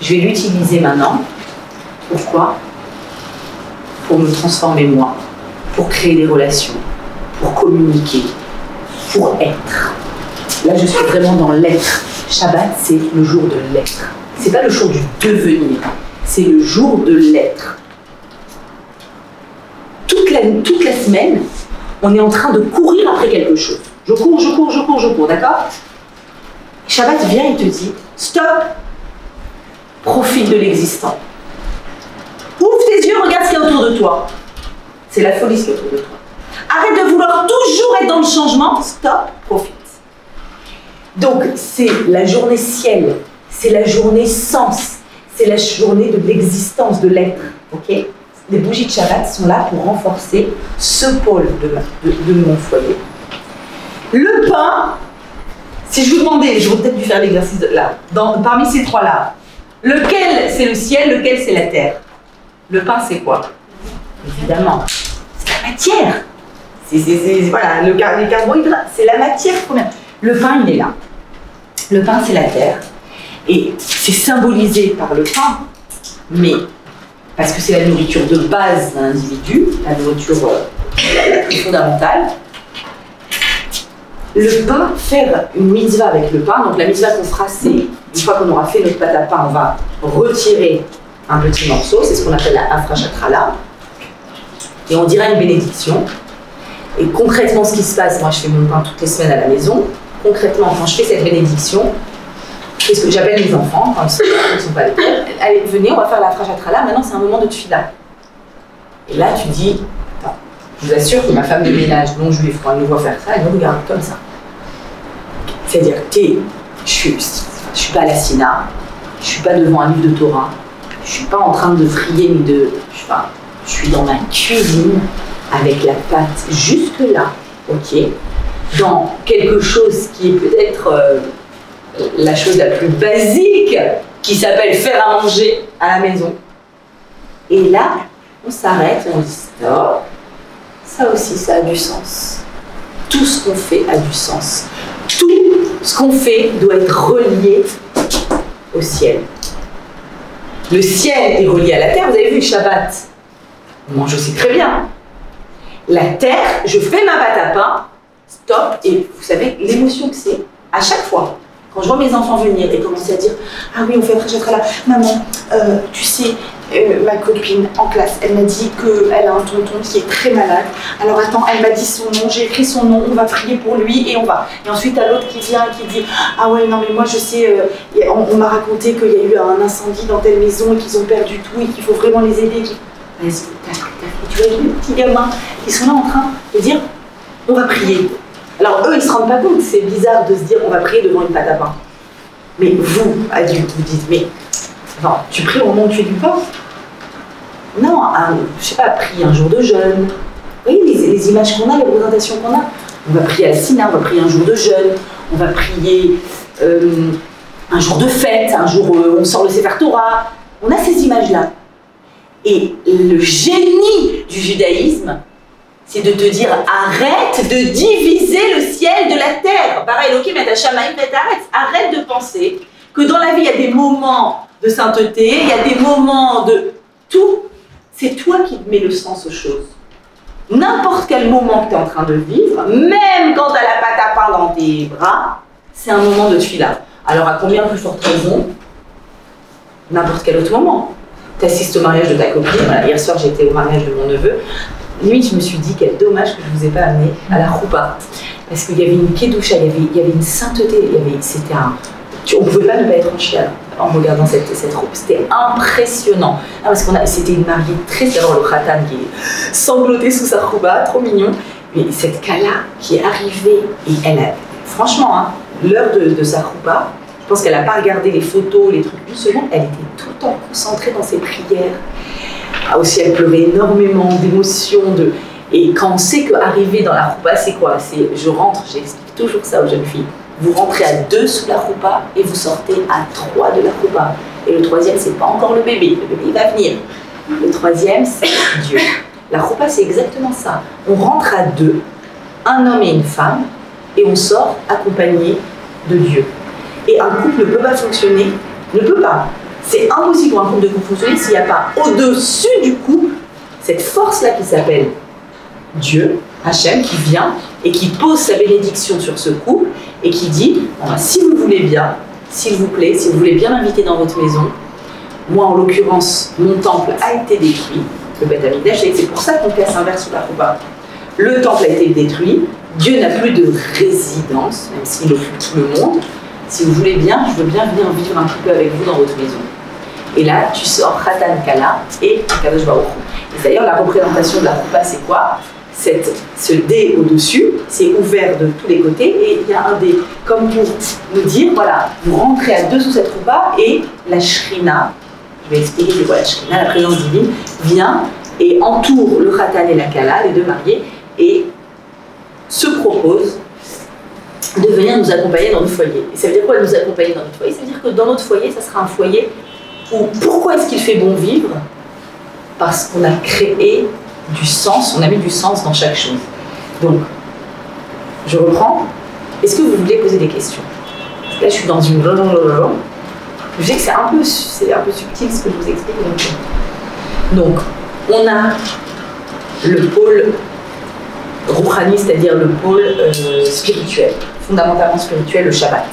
je vais l'utiliser maintenant. Pourquoi? Pour me transformer moi, pour créer des relations, pour communiquer, pour être. Là, je suis vraiment dans l'être. Shabbat, c'est le jour de l'être. C'est pas le jour du devenir, c'est le jour de l'être. Toute la semaine, on est en train de courir après quelque chose. Je cours, d'accord? Shabbat vient et te dit, stop, profite de l'existant. Ouvre tes yeux, regarde ce qu'il y a autour de toi. C'est la folie ce qu'il y a autour de toi. Arrête de vouloir toujours être dans le changement, stop, profite. Donc, c'est la journée ciel, c'est la journée sens, c'est la journée de l'existence, de l'être, ok? Les bougies de Shabbat sont là pour renforcer ce pôle de mon foyer. Le pain, si je vous demandais, j'aurais peut-être dû faire l'exercice là, parmi ces trois-là, lequel c'est le ciel, lequel c'est la terre? Le pain, c'est quoi? Évidemment, c'est la matière. Voilà, les carbohydrates, c'est la matière première. Le pain, il est là. Le pain, c'est la terre. Et c'est symbolisé par le pain, mais parce que c'est la nourriture de base d'un individu, la nourriture la plus fondamentale. Le pain, faire une mitzvah avec le pain, donc la mitzvah qu'on fera, c'est, une fois qu'on aura fait notre pâte à pain, on va retirer un petit morceau, c'est ce qu'on appelle la afrachatrala, et on dira une bénédiction. Et concrètement, ce qui se passe, moi je fais mon pain toutes les semaines à la maison, concrètement, quand je fais cette bénédiction, qu'est-ce que j'appelle les enfants, quand ils ne sont pas à l'école, allez, venez, on va faire la afrachatrala, maintenant c'est un moment de tefila. Et là tu dis, attends, je vous assure que ma femme de ménage non juive, quand elle nous voit faire ça, elle nous regarde comme ça. C'est-à-dire que je suis pas à la Sina, je suis pas devant un livre de Torah, je suis pas en train de frier ni de... Je suis dans ma cuisine avec la pâte jusque là, ok, dans quelque chose qui est peut-être la chose la plus basique, qui s'appelle faire à manger à la maison. Et là, on s'arrête et on dit stop, ça aussi ça a du sens. Tout ce qu'on fait a du sens. Tout ce qu'on fait doit être relié au ciel. Le ciel est relié à la terre, vous avez vu le Shabbat. On mange aussi très bien. La terre, je fais ma pâte à pain, stop, et vous savez l'émotion que c'est, à chaque fois, quand je vois mes enfants venir et commencer à dire « Ah oui, on fait après là, maman, tu sais, ma copine en classe, elle m'a dit qu'elle a un tonton qui est très malade, alors attends, elle m'a dit son nom, j'ai écrit son nom, on va prier pour lui et on va. » Et ensuite, à l'autre qui vient et qui dit « Ah ouais, non mais moi je sais, on m'a raconté qu'il y a eu un incendie dans telle maison et qu'ils ont perdu tout et qu'il faut vraiment les aider. » Et tu vois les petits gamins qui sont là en train de dire on va prier. Alors eux ils se rendent pas compte, c'est bizarre de se dire on va prier devant une pâte à pain. Mais vous, adultes, vous dites mais enfin, tu pries au moment où tu fais du pain? Non, je sais pas, prier un jour de jeûne. Vous voyez les images qu'on a, les représentations qu'on a. On va prier à la Sina, on va prier un jour de jeûne, on va prier un jour de fête, un jour où on sort le Sefer Torah. On a ces images-là. Et le génie du judaïsme, c'est de te dire arrête de diviser le ciel de la terre. Pareil, arrête de penser que dans la vie il y a des moments de sainteté, il y a des moments de tout. C'est toi qui mets le sens aux choses. N'importe quel moment que tu es en train de vivre, même quand tu as la pâte à pain dans tes bras, c'est un moment de tefila. Alors à combien plus forte raison, n'importe quel autre moment. Tu assistes au mariage de ta copine. Voilà, hier soir, j'étais au mariage de mon neveu. Limite, je me suis dit, quel dommage que je ne vous ai pas amené à la choupa. Parce qu'il y avait une kedusha, il y avait une sainteté. C'était on ne pouvait pas ne pas être en chial en regardant cette robe. C'était impressionnant. Ah, parce c'était une mariée très... D'abord, le khatan qui est sangloté sous sa choupa, trop mignon. Mais cette Kala qui est arrivée, et elle a... Franchement, hein, l'heure de sa choupa, je pense qu'elle n'a pas regardé les photos, les trucs, une seconde, elle était tout le temps concentrée dans ses prières. Ah, aussi, elle pleurait énormément d'émotions, Et quand on sait qu'arriver dans la roupa, c'est quoi? C'est je rentre, j'explique toujours ça aux jeunes filles. Vous rentrez à 2 sous la roupa et vous sortez à 3 de la roupa. Et le troisième, c'est pas encore le bébé il va venir. Le troisième, c'est Dieu. La roupa, c'est exactement ça. On rentre à 2, un homme et une femme, et on sort accompagné de Dieu. Et un couple ne peut pas fonctionner, ne peut pas. C'est impossible pour un couple de fonctionner s'il n'y a pas au-dessus du couple cette force-là qui s'appelle Dieu, Hachem, qui vient et qui pose sa bénédiction sur ce couple et qui dit si vous voulez bien, s'il vous plaît, si vous voulez bien m'inviter dans votre maison, moi en l'occurrence, mon temple a été détruit, le Beth Amikdash, et c'est pour ça qu'on casse un verre sous la roupa. Le temple a été détruit, Dieu n'a plus de résidence, même s'il occupe tout le monde. Si vous voulez bien, je veux bien venir vivre un petit peu avec vous dans votre maison. Et là, tu sors Khatan Kala et Kadosh Baruch Hu. Et d'ailleurs, la représentation de la roupa, c'est quoi? Ce dé au-dessus, c'est ouvert de tous les côtés et il y a un dé, comme pour nous dire, voilà, vous rentrez à 2 sous cette roupa et la Shrina, je vais expliquer c'est quoi la Shrina, la présence divine, vient et entoure le Khatan et la Kala, les deux mariés, et se propose de venir nous accompagner dans notre foyer. Et ça veut dire quoi nous accompagner dans notre foyer? Ça veut dire que dans notre foyer, ça sera un foyer où, pourquoi est-ce qu'il fait bon vivre? Parce qu'on a créé du sens, on a mis du sens dans chaque chose. Donc, je reprends. Est-ce que vous voulez poser des questions? Là, je suis dans une... Je sais que c'est un peu subtil ce que je vous explique. Donc, on a le pôle Rouhani, c'est-à-dire le pôle spirituel, fondamentalement spirituel, le Shabbat,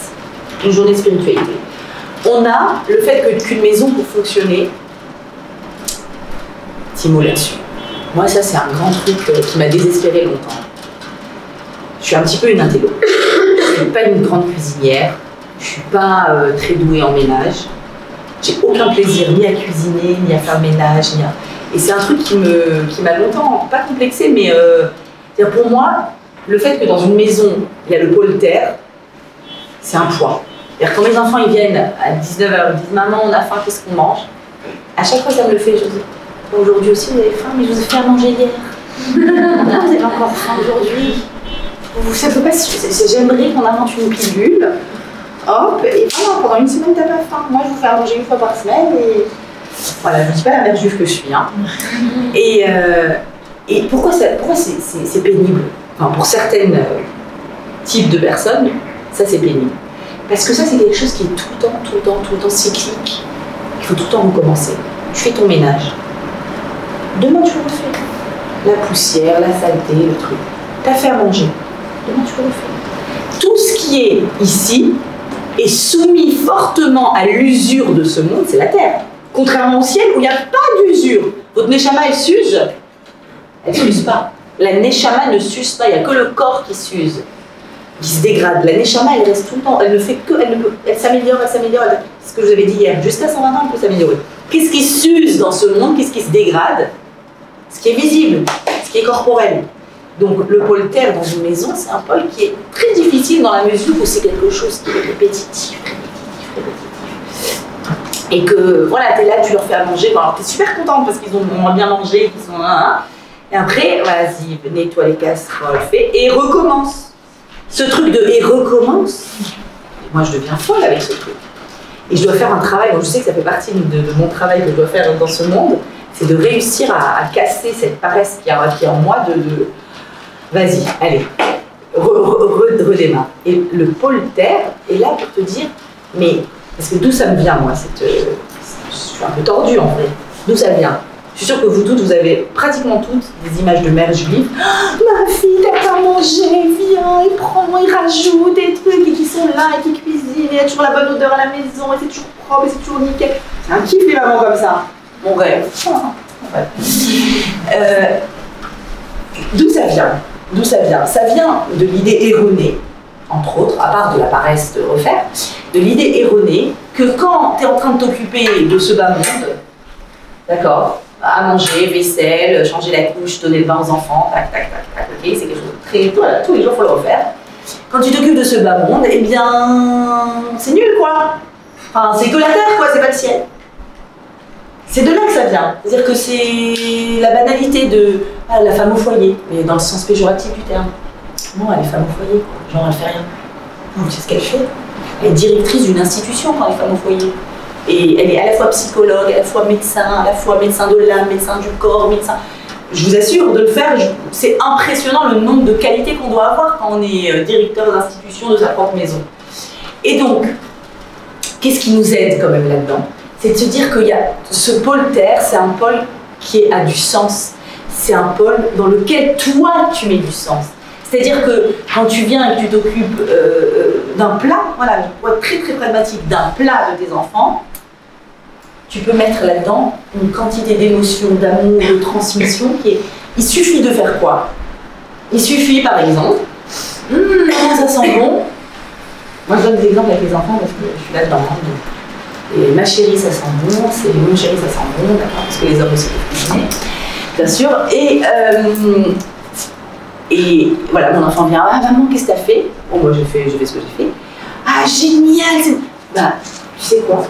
une journée de spiritualité. On a le fait qu'une maison, pour fonctionner, petit mot là-dessus. Moi, ça, c'est un grand truc qui m'a désespéré longtemps. Je suis un petit peu une intello. Je ne suis pas une grande cuisinière, je ne suis pas très douée en ménage. J'ai aucun plaisir ni à cuisiner, ni à faire le ménage, Et c'est un truc qui m'a longtemps, pas complexé, mais pour moi, le fait que dans une maison, il y a le pôle terre, c'est un poids. Quand mes enfants ils viennent à 19h, ils disent « Maman, on a faim, qu'est-ce qu'on mange ?» À chaque fois, ça me le fait. Je dis « Aujourd'hui aussi, vous avez faim, mais je vous ai fait à manger hier. Vous avez encore faim aujourd'hui. Ça peut pas suffire. J'aimerais qu'on invente une pilule. Hop, et voilà, pendant une semaine, t'as pas faim. Moi, je vous fais à manger une fois par semaine. Et voilà, je ne dis pas la mère juive que je suis. Hein. Et pourquoi c'est pénible? Enfin, pour certains types de personnes, ça c'est pénible. Parce que ça c'est quelque chose qui est tout le temps cyclique. Il faut tout le temps recommencer. Tu fais ton ménage. Demain tu le refais. La poussière, la saleté, le truc. Tu as fait à manger. Demain tu le refais. Tout ce qui est ici est soumis fortement à l'usure de ce monde, c'est la terre. Contrairement au ciel où il n'y a pas d'usure. Votre neshama elle s'use. Elle ne s'use pas. La neshama ne s'use pas, il n'y a que le corps qui s'use, qui se dégrade. La neshama, elle reste tout le temps, elle ne fait que, elle s'améliore, c'est ce que je vous avais dit hier, jusqu'à 120 ans, elle peut s'améliorer. Qu'est-ce qui s'use dans ce monde? Qu'est-ce qui se dégrade? Ce qui est visible, ce qui est corporel. Donc le pôle terre dans une maison, c'est un pôle qui est très difficile dans la mesure où c'est quelque chose qui est répétitif. Et que, voilà, t'es là, tu leur fais à manger, bon, alors t'es super contente parce qu'ils ont bien mangé, qu'ils sont là, et après, vas-y, nettoie les casseroles, fais, et recommence. Ce truc de et recommence, moi je deviens folle avec ce truc. Et je dois faire un travail, donc je sais que ça fait partie de mon travail que je dois faire dans ce monde, c'est de réussir à casser cette paresse qui est en moi vas-y, allez, redémarre. Et le pôle terre est là pour te dire, mais, parce que d'où ça me vient moi, je suis un peu tordue en fait, d'où ça vient? Je suis sûre que vous toutes, vous avez pratiquement toutes des images de mères juives. Oh, ma fille, t'as pas mangé, viens, il prend, il rajoute des trucs et qui sont là et qui cuisinent, et il y a toujours la bonne odeur à la maison, et c'est toujours propre, et c'est toujours nickel. C'est un kiff les mamans comme ça. Mon rêve. D'où ça vient? D'où ça vient? Ça vient de l'idée erronée, entre autres, à part de la paresse de refaire, de l'idée erronée que quand tu es en train de t'occuper de ce bas monde, d'accord, à manger, vaisselle, changer la couche, donner le bain aux enfants, tac, tac, tac, tac, ok, c'est quelque chose de très... Voilà, tous les jours, il faut le refaire. Quand tu t'occupes de ce bas monde, eh bien, c'est nul, quoi. Enfin, c'est que la terre, quoi, c'est pas le ciel. C'est de là que ça vient. C'est-à-dire que c'est la banalité Ah, la femme au foyer, mais dans le sens péjoratif du terme. Non, elle est femme au foyer, quoi. Genre elle fait rien. Non, c'est ce qu'elle fait. Elle est directrice d'une institution quand elle est femme au foyer. Et elle est à la fois psychologue, à la fois médecin de l'âme, médecin du corps, médecin. Je vous assure, de le faire, c'est impressionnant le nombre de qualités qu'on doit avoir quand on est directeur d'institution de sa propre maison. Et donc, qu'est-ce qui nous aide quand même là-dedans? C'est de se dire qu'il y a ce pôle terre, c'est un pôle qui a du sens. C'est un pôle dans lequel toi, tu mets du sens. C'est-à-dire que quand tu viens et que tu t'occupes d'un plat, voilà, pour être très très pragmatique, d'un plat de tes enfants, tu peux mettre là-dedans une quantité d'émotions, d'amour, de transmission qui est... Il suffit de faire quoi? Il suffit par exemple, ça sent bon. Moi je donne des exemples avec les enfants parce que je suis là-dedans. Et ma chérie ça sent bon, c'est mon chéri ça sent bon, d'accord, parce que les hommes aussi peuvent cuisiner, bien sûr. Et voilà, mon enfant vient, ah maman, qu'est-ce que t'as fait? Bon, moi je fais ce que j'ai fait. Ah génial! Bah, tu sais quoi?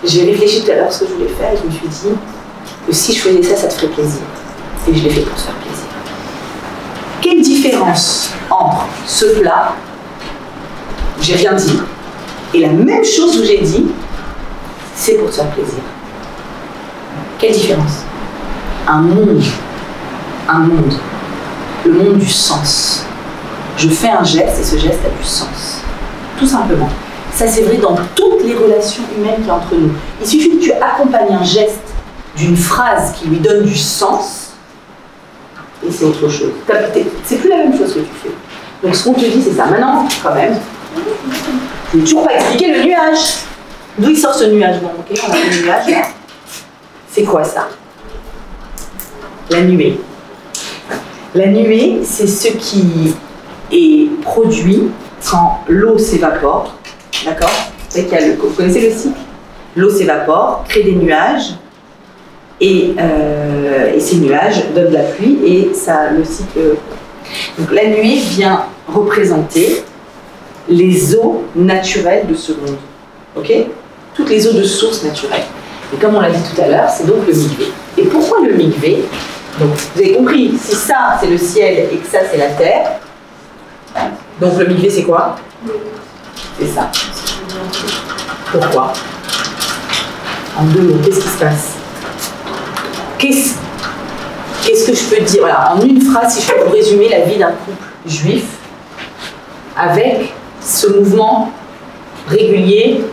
J'ai réfléchi tout à l'heure à ce que je voulais faire et je me suis dit que si je faisais ça, ça te ferait plaisir. Et je l'ai fait pour se faire plaisir. Quelle différence entre ce plat, j'ai rien dit, et la même chose que j'ai dit, c'est pour te faire plaisir. Quelle différence? Un monde, le monde du sens. Je fais un geste et ce geste a du sens. Tout simplement. Ça, c'est vrai dans toutes les relations humaines qu'il y a entre nous. Il suffit que tu accompagnes un geste d'une phrase qui lui donne du sens, et c'est autre chose. C'est plus la même chose que tu fais. Donc, ce qu'on te dit, c'est ça. Maintenant, quand même, je n'ai toujours pas expliqué le nuage. D'où il sort ce nuage? Bon, ok, on a le nuage là. C'est quoi ça? La nuée. La nuée, c'est ce qui est produit quand l'eau s'évapore. D'accord? Vous connaissez le cycle? L'eau s'évapore, crée des nuages, et ces nuages donnent de la pluie, et ça, le cycle. Donc la nuée vient représenter les eaux naturelles de ce monde. Ok? Toutes les eaux de source naturelle. Et comme on l'a dit tout à l'heure, c'est donc le mikvé. Et pourquoi le mikvé? Donc vous avez compris, si ça c'est le ciel et que ça c'est la terre, donc le mikvé c'est quoi? C'est ça. Pourquoi? En deux mots, qu'est-ce qui se passe? Qu'est-ce que je peux dire? Voilà, en une phrase, si je peux vous résumer la vie d'un couple juif avec ce mouvement régulier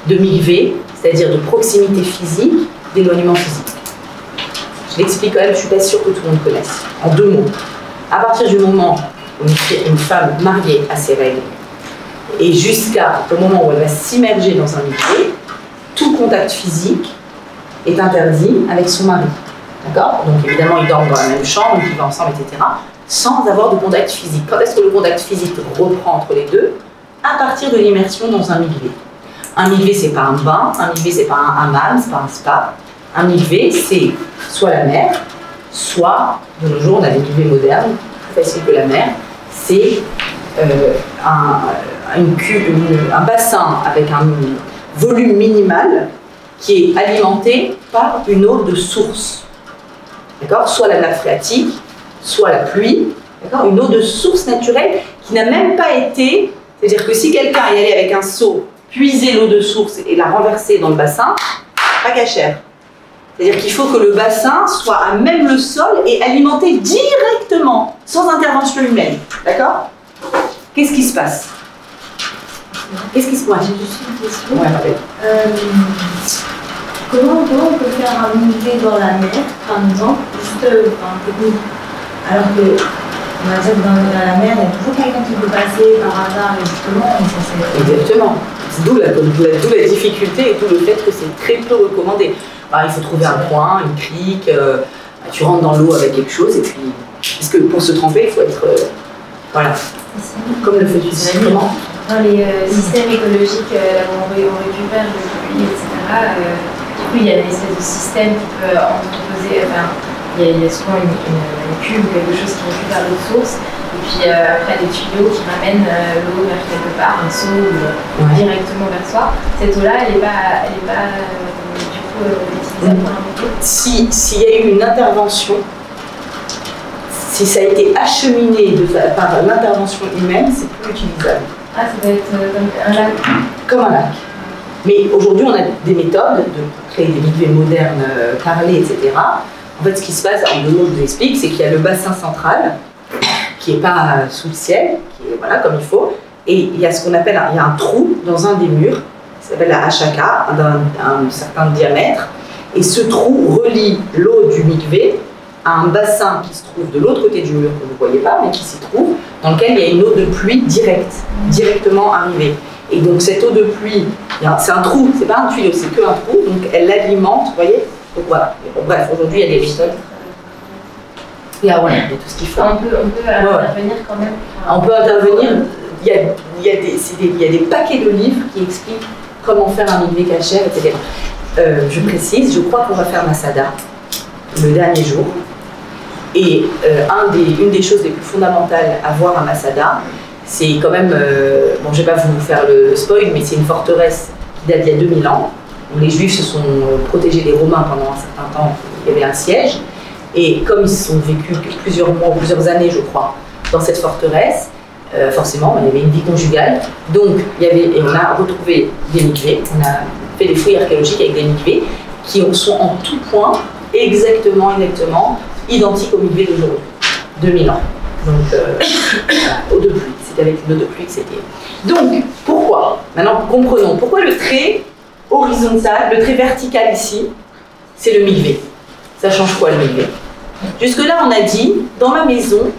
de mikvé, c'est-à-dire de proximité physique, d'éloignement physique. Je l'explique quand même, je ne suis pas sûre que tout le monde connaisse. En deux mots, à partir du moment où une femme mariée a ses règles, et jusqu'au moment où elle va s'immerger dans un mikvé, tout contact physique est interdit avec son mari. D'accord? Donc évidemment, ils dorment dans la même chambre, ils vivent ensemble, etc., sans avoir de contact physique. Quand est-ce que le contact physique reprend entre les deux? À partir de l'immersion dans un mikvé. Un mikvé, c'est pas un bain, un mikvé, c'est pas un hammam, c'est pas un spa. Un mikvé, c'est soit la mer, soit, de nos jours, on a des mikwés modernes, plus facile que la mer, c'est un bassin avec un volume minimal qui est alimenté par une eau de source. D'accord? Soit la nappe phréatique, soit la pluie, d'accord? Une eau de source naturelle qui n'a même pas été... C'est-à-dire que si quelqu'un y allait avec un seau, puiser l'eau de source et la renverser dans le bassin, pas cachère. C'est-à-dire qu'il faut que le bassin soit à même le sol et alimenté directement, sans intervention humaine. D'accord? Qu'est-ce qui se passe? Qu'est-ce qui se passe? J'ai juste une question. Ouais, comment on peut faire un mikvé dans la mer, par exemple, juste technique, alors que on va dire que dans la mer, il y a toujours quelqu'un qui peut passer par hasard, et justement, exactement. D'où la difficulté et tout le fait que c'est très peu recommandé. Bah, il faut trouver un coin, une crique, tu rentres dans l'eau avec quelque chose, et puis, parce que pour se tremper, il faut être, voilà, comme le fait du comment dans les systèmes écologiques, on récupère le pluie, etc. Du coup, il y a une espèce de système qui peut entreposer, enfin, il y a souvent une cuve ou quelque chose qui récupère l'eau de source, et puis après des tuyaux qui ramènent l'eau vers quelque part, un seau directement vers soi. Cette eau-là, elle n'est pas du coup utilisable pour un mikvé. S'il y a eu une intervention si ça a été acheminé par l'intervention humaine, c'est plus utilisable. Ah, ça va être comme un lac. Comme un lac. Mais aujourd'hui, on a des méthodes de créer des mikvés modernes, carrelés, etc. En fait, ce qui se passe, en deux mots, je vous explique, c'est qu'il y a le bassin central, qui n'est pas sous le ciel, qui est voilà, comme il faut, et il y a ce qu'on appelle il y a un trou dans un des murs, qui s'appelle la hachaka, d'un certain diamètre, et ce trou relie l'eau du mikvé à un bassin qui se trouve de l'autre côté du mur, que vous ne voyez pas, mais qui s'y trouve, dans lequel il y a une eau de pluie directement arrivée. Et donc cette eau de pluie, c'est un trou, c'est pas un tuyau, c'est qu'un trou, donc elle l'alimente, vous voyez. Donc voilà, bon, bref, aujourd'hui il y a des méthodes. Il y a tout ce qu'il faut. On peut intervenir quand même. On peut intervenir, il y a des paquets de livres qui expliquent comment faire un mikvé kasher, etc. Je précise, je crois qu'on va faire Masada le dernier jour. Et une des choses les plus fondamentales à voir à Masada, c'est quand même, bon je ne vais pas vous faire le spoil, mais c'est une forteresse qui date d'il y a 2000 ans, où les Juifs se sont protégés des Romains pendant un certain temps, il y avait un siège, et comme ils ont vécu plusieurs mois, plusieurs années je crois, dans cette forteresse, forcément il y avait une vie conjugale, donc et on a retrouvé des mikvés, on a fait des fouilles archéologiques avec des mikvés, qui sont en tout point exactement identiques aux mikvés d'aujourd'hui, 2000 ans. Donc, eau de pluie, c'était avec une eau de pluie que c'était. Donc, pourquoi? Maintenant, comprenons. Pourquoi le trait horizontal, le trait vertical ici, c'est le mikvé? Ça change quoi le mikvé? Jusque-là, on a dit, dans ma maison,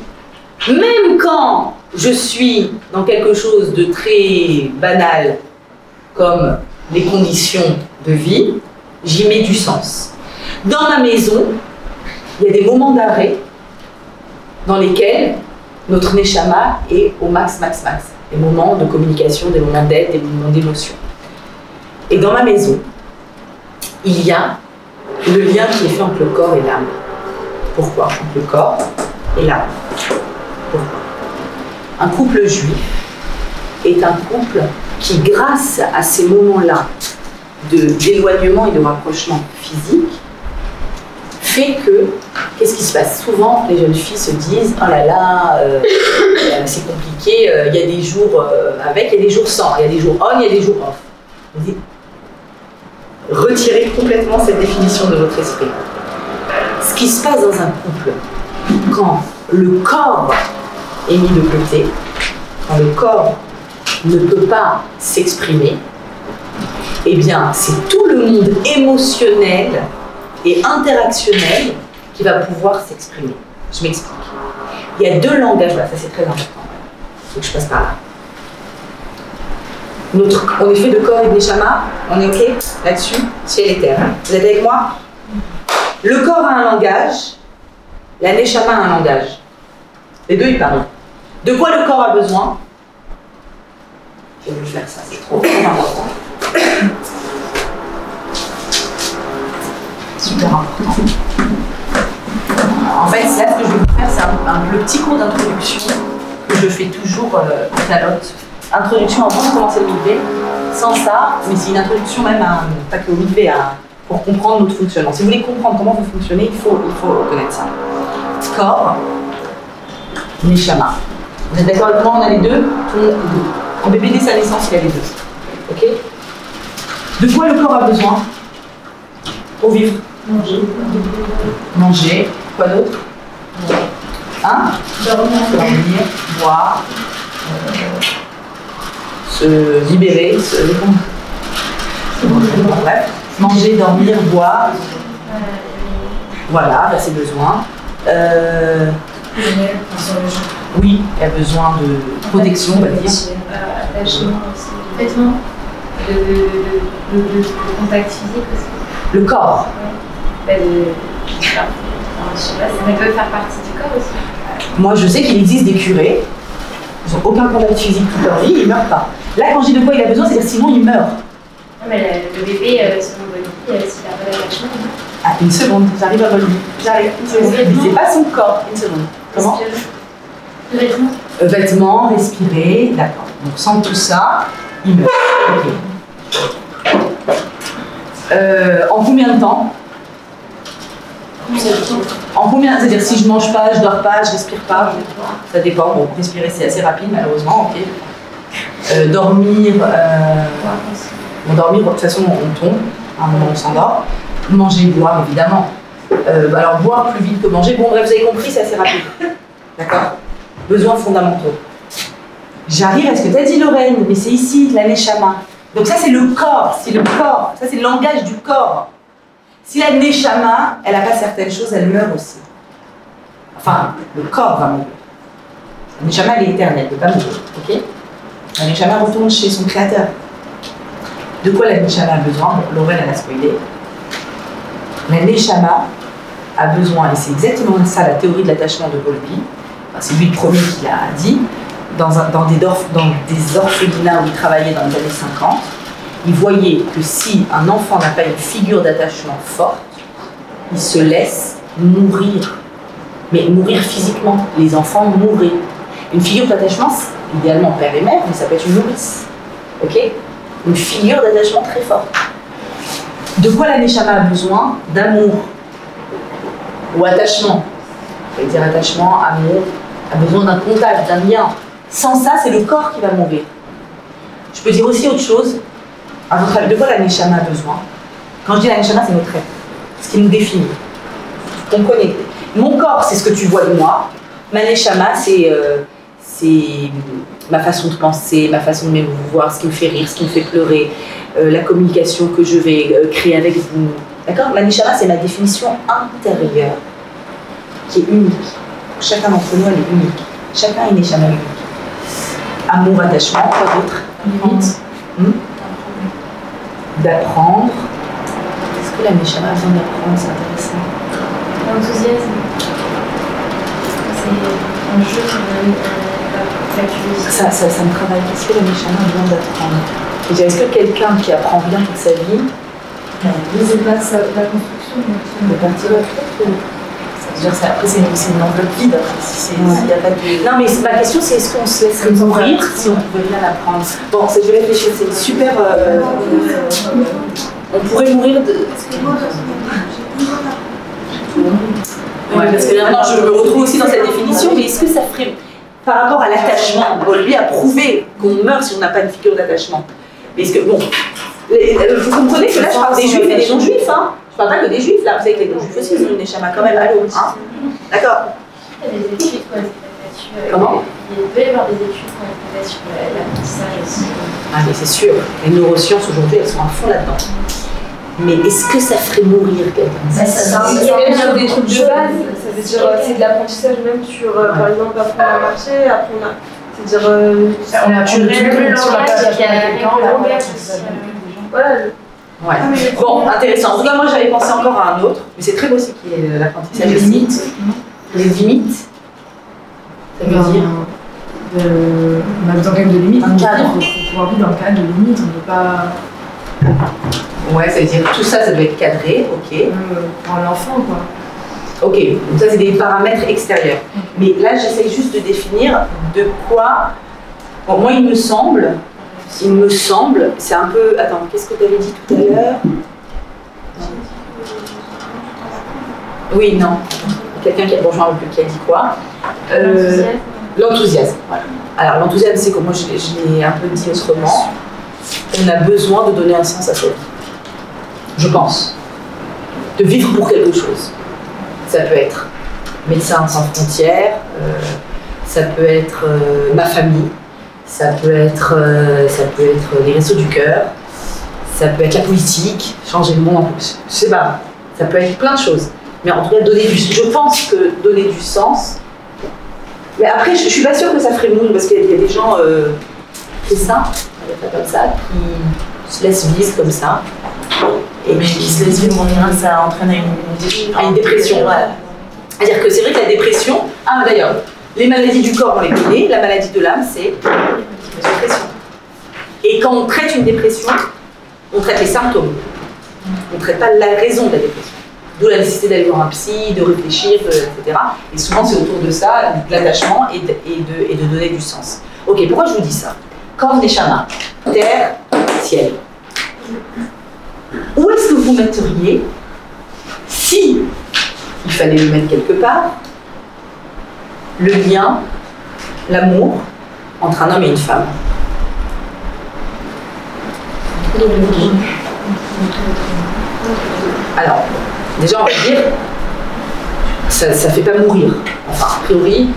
même quand je suis dans quelque chose de très banal, comme les conditions de vie, j'y mets du sens. Dans ma maison, il y a des moments d'arrêt dans lesquels notre neshama est au max. Des moments de communication, des moments d'aide, des moments d'émotion. Et dans ma maison, il y a le lien qui est fait entre le corps et l'âme. Pourquoi? Entre le corps et l'âme. Pourquoi? Un couple juif est un couple qui, grâce à ces moments-là d'éloignement et de rapprochement physique, fait que, qu'est-ce qui se passe? Souvent, les jeunes filles se disent « Oh là là, c'est compliqué, il y a des jours avec, il y a des jours sans, il y a des jours on, il y a des jours off. » Retirez complètement cette définition de votre esprit. Ce qui se passe dans un couple, quand le corps est mis de côté, quand le corps ne peut pas s'exprimer, eh bien, c'est tout le monde émotionnel et interactionnel qui va pouvoir s'exprimer. Je m'explique. Il y a deux langages, voilà, ça c'est très important. Il faut que je passe par là. On est fait de corps et de neshama, on est OK là-dessus, ciel et terre. Vous êtes avec moi? Le corps a un langage, la neshama a un langage. Les deux, ils parlent. De quoi le corps a besoin? Je vais vous faire ça, c'est trop important. Super important. En fait, là, ce que je vais vous faire, c'est le petit cours d'introduction que je fais toujours à Calotte. Introduction avant de commencer le mikvé. Sans ça, mais c'est une introduction même, pas que au mikvé, pour comprendre notre fonctionnement. Si vous voulez comprendre comment vous fonctionnez, il faut connaître ça. Corps, neshama. Vous êtes d'accord avec moi? On a les deux? En bébé dès sa naissance, il a les deux. Ok? De quoi le corps a besoin pour vivre? Manger. Manger. Quoi d'autre? Hein? Dormir, boire, se libérer, bref. Manger, dormir, boire. Voilà, là c'est besoin. Oui, il y a besoin de protection, on va dire. Attachement aussi. Vêtements. De contact physique aussi. Le corps. Ouais. Je sais pas, ça peut faire partie du corps aussi. Moi, je sais qu'il existe des curés, ils n'ont aucun contact physique toute leur vie, ils ne meurent pas. Là, quand je dis de quoi il a besoin, c'est-à-dire sinon il meurt. Non, mais le bébé, selon votre vie, s'il n'a pas d'attachement. Ah, une seconde, j'arrive à votre vie. J'arrive, une seconde. Mais c'est pas son corps, une seconde. Comment? Vêtements. Vêtements, respirer, d'accord. Donc sans tout ça, il meurt. Ok. En combien de temps? En combien? C'est-à-dire si je mange pas, je dors pas, je respire pas, ça dépend. Bon, respirer c'est assez rapide malheureusement, ok. Dormir, bon, dormir de toute façon on tombe, à un moment on s'endort. Manger, boire évidemment. Alors boire plus vite que manger, bon bref vous avez compris c'est assez rapide. D'accord? Besoins fondamentaux. J'arrive à ce que tu as dit Lorraine, mais c'est ici la neshama. Donc ça c'est le corps, ça c'est le langage du corps. Si la neshama, elle n'a pas certaines choses, elle meurt aussi. Enfin, le corps va mourir. La neshama, elle est éternelle, elle ne peut pas mourir. Ok? La neshama retourne chez son créateur. De quoi la neshama a besoin? Bon, Lorraine, elle a spoilé. La neshama a besoin, et c'est exactement ça la théorie de l'attachement de Bowlby, c'est lui le premier qui l'a dit, dans des orphelinats où il travaillait dans les années 50, il voyait que si un enfant n'a pas une figure d'attachement forte, il se laisse mourir. Mais mourir physiquement, les enfants mourraient. Une figure d'attachement, c'est idéalement père et mère, mais ça peut être une nourrice. Ok? Une figure d'attachement très forte. De quoi la neshama a besoin? D'amour. Ou attachement. Ça veut dire attachement, amour, a besoin d'un contact, d'un lien. Sans ça, c'est le corps qui va mourir. Je peux dire aussi autre chose. À votre avis, de quoi la neshama a besoin? Quand je dis la neshama, c'est notre être, ce qui nous définit. Vous comprenez? Mon corps, c'est ce que tu vois de moi. Ma neshama, c'est ma façon de penser, ma façon de m'émouvoir, ce qui me fait rire, ce qui me fait pleurer, la communication que je vais créer avec vous. D'accord? La neshama, c'est ma définition intérieure, qui est unique. Chacun d'entre nous, elle est unique. Chacun est neshama unique. Amour, attachement, quoi d'autre? Limite. D'apprendre. Est-ce que la neshama a besoin d'apprendre? C'est intéressant. L'enthousiasme. C'est un jeu qui donne la curiosité. Ça me travaille. Qu'est-ce que la neshama a besoin d'apprendre? Est-ce que quelqu'un qui apprend bien toute sa vie, c'est pas la construction. de partir après, c'est une enveloppe vide. Y a pas de... Non, mais ma question, c'est est-ce qu'on se laisserait mourir si on pouvait bien l'apprendre? Bon, je vais réfléchir, c'est une super. On pourrait mourir de. Oui, parce que maintenant, je me retrouve aussi dans cette définition, mais est-ce que ça ferait. Par rapport à l'attachement, lui a prouvé qu'on meurt si on n'a pas une figure d'attachement. Mais est-ce que. Bon. Vous comprenez que là, je parle des juifs et des non-juifs, hein? Je parle pas que des juifs, là. Vous savez que les non-juifs aussi, ils ont une neshama quand même, allô, hein? D'accord? Il y a des études qui ont été faites là-dessus. Comment? Il peut y avoir des études qui ont été faites sur l'apprentissage aussi. Ah, mais c'est sûr. Les neurosciences aujourd'hui, elles sont à fond là-dedans. Mais est-ce que ça ferait mourir quelqu'un? C'est même sur des trucs de base. Ça veut dire, c'est de l'apprentissage même sur, par exemple, apprendre à marcher, apprendre à. C'est-à-dire. On a pu le langage qui a le langage aussi. Voilà. Ouais. Bon, intéressant. En tout cas, moi, j'avais pensé encore à un autre, mais c'est très beau aussi qui est l'apprentissage. Les limites. Les limites. Ça veut dire. On a besoin quand même de limites. Un cadre. Il faut pouvoir vivre dans le cadre de limites. On ne peut pas. Ouais, ça veut dire tout ça, ça doit être cadré, ok. Pour un enfant, quoi. Ok, donc ça, c'est des paramètres extérieurs. Mais là, j'essaie juste de définir de quoi. Bon, moi, il me semble, c'est un peu. Attends, qu'est-ce que tu avais dit tout à l'heure? Oui, non. Quelqu'un qui a. Bon, je ne me rappelle plus qui a dit quoi. L'enthousiasme. Voilà. Alors, l'enthousiasme, c'est que moi, je l'ai un peu dit autrement. On a besoin de donner un sens à sa vie. Je pense. De vivre pour quelque chose. Ça peut être Médecins sans frontières, ça peut être ma famille, ça peut être les Restos du Cœur, ça peut être la politique, changer le monde en plus. Je sais pas, ça peut être plein de choses. Mais en tout cas, je pense que donner du sens. Mais après, je suis pas sûre que ça ferait mourir parce qu'il y a des gens, c'est ça, comme ça, qui se laissent vivre comme ça. Et mais qui se laisse vivre, ça entraîne à une dépression. Ouais. C'est-à-dire que c'est vrai que la dépression. Ah, d'ailleurs, les maladies du corps, on les connaît, la maladie de l'âme, c'est la dépression. Et quand on traite une dépression, on traite les symptômes. On ne traite pas la raison de la dépression. D'où la nécessité d'aller voir un psy, de réfléchir, etc. Et souvent, c'est autour de ça, de l'attachement et de donner du sens. Ok, pourquoi je vous dis ça? Corps neshama, terre, ciel. Où est-ce que vous metteriez si il fallait le mettre quelque part. Le lien, l'amour entre un homme et une femme. Alors, déjà on va dire, ça ne fait pas mourir. Enfin, a priori,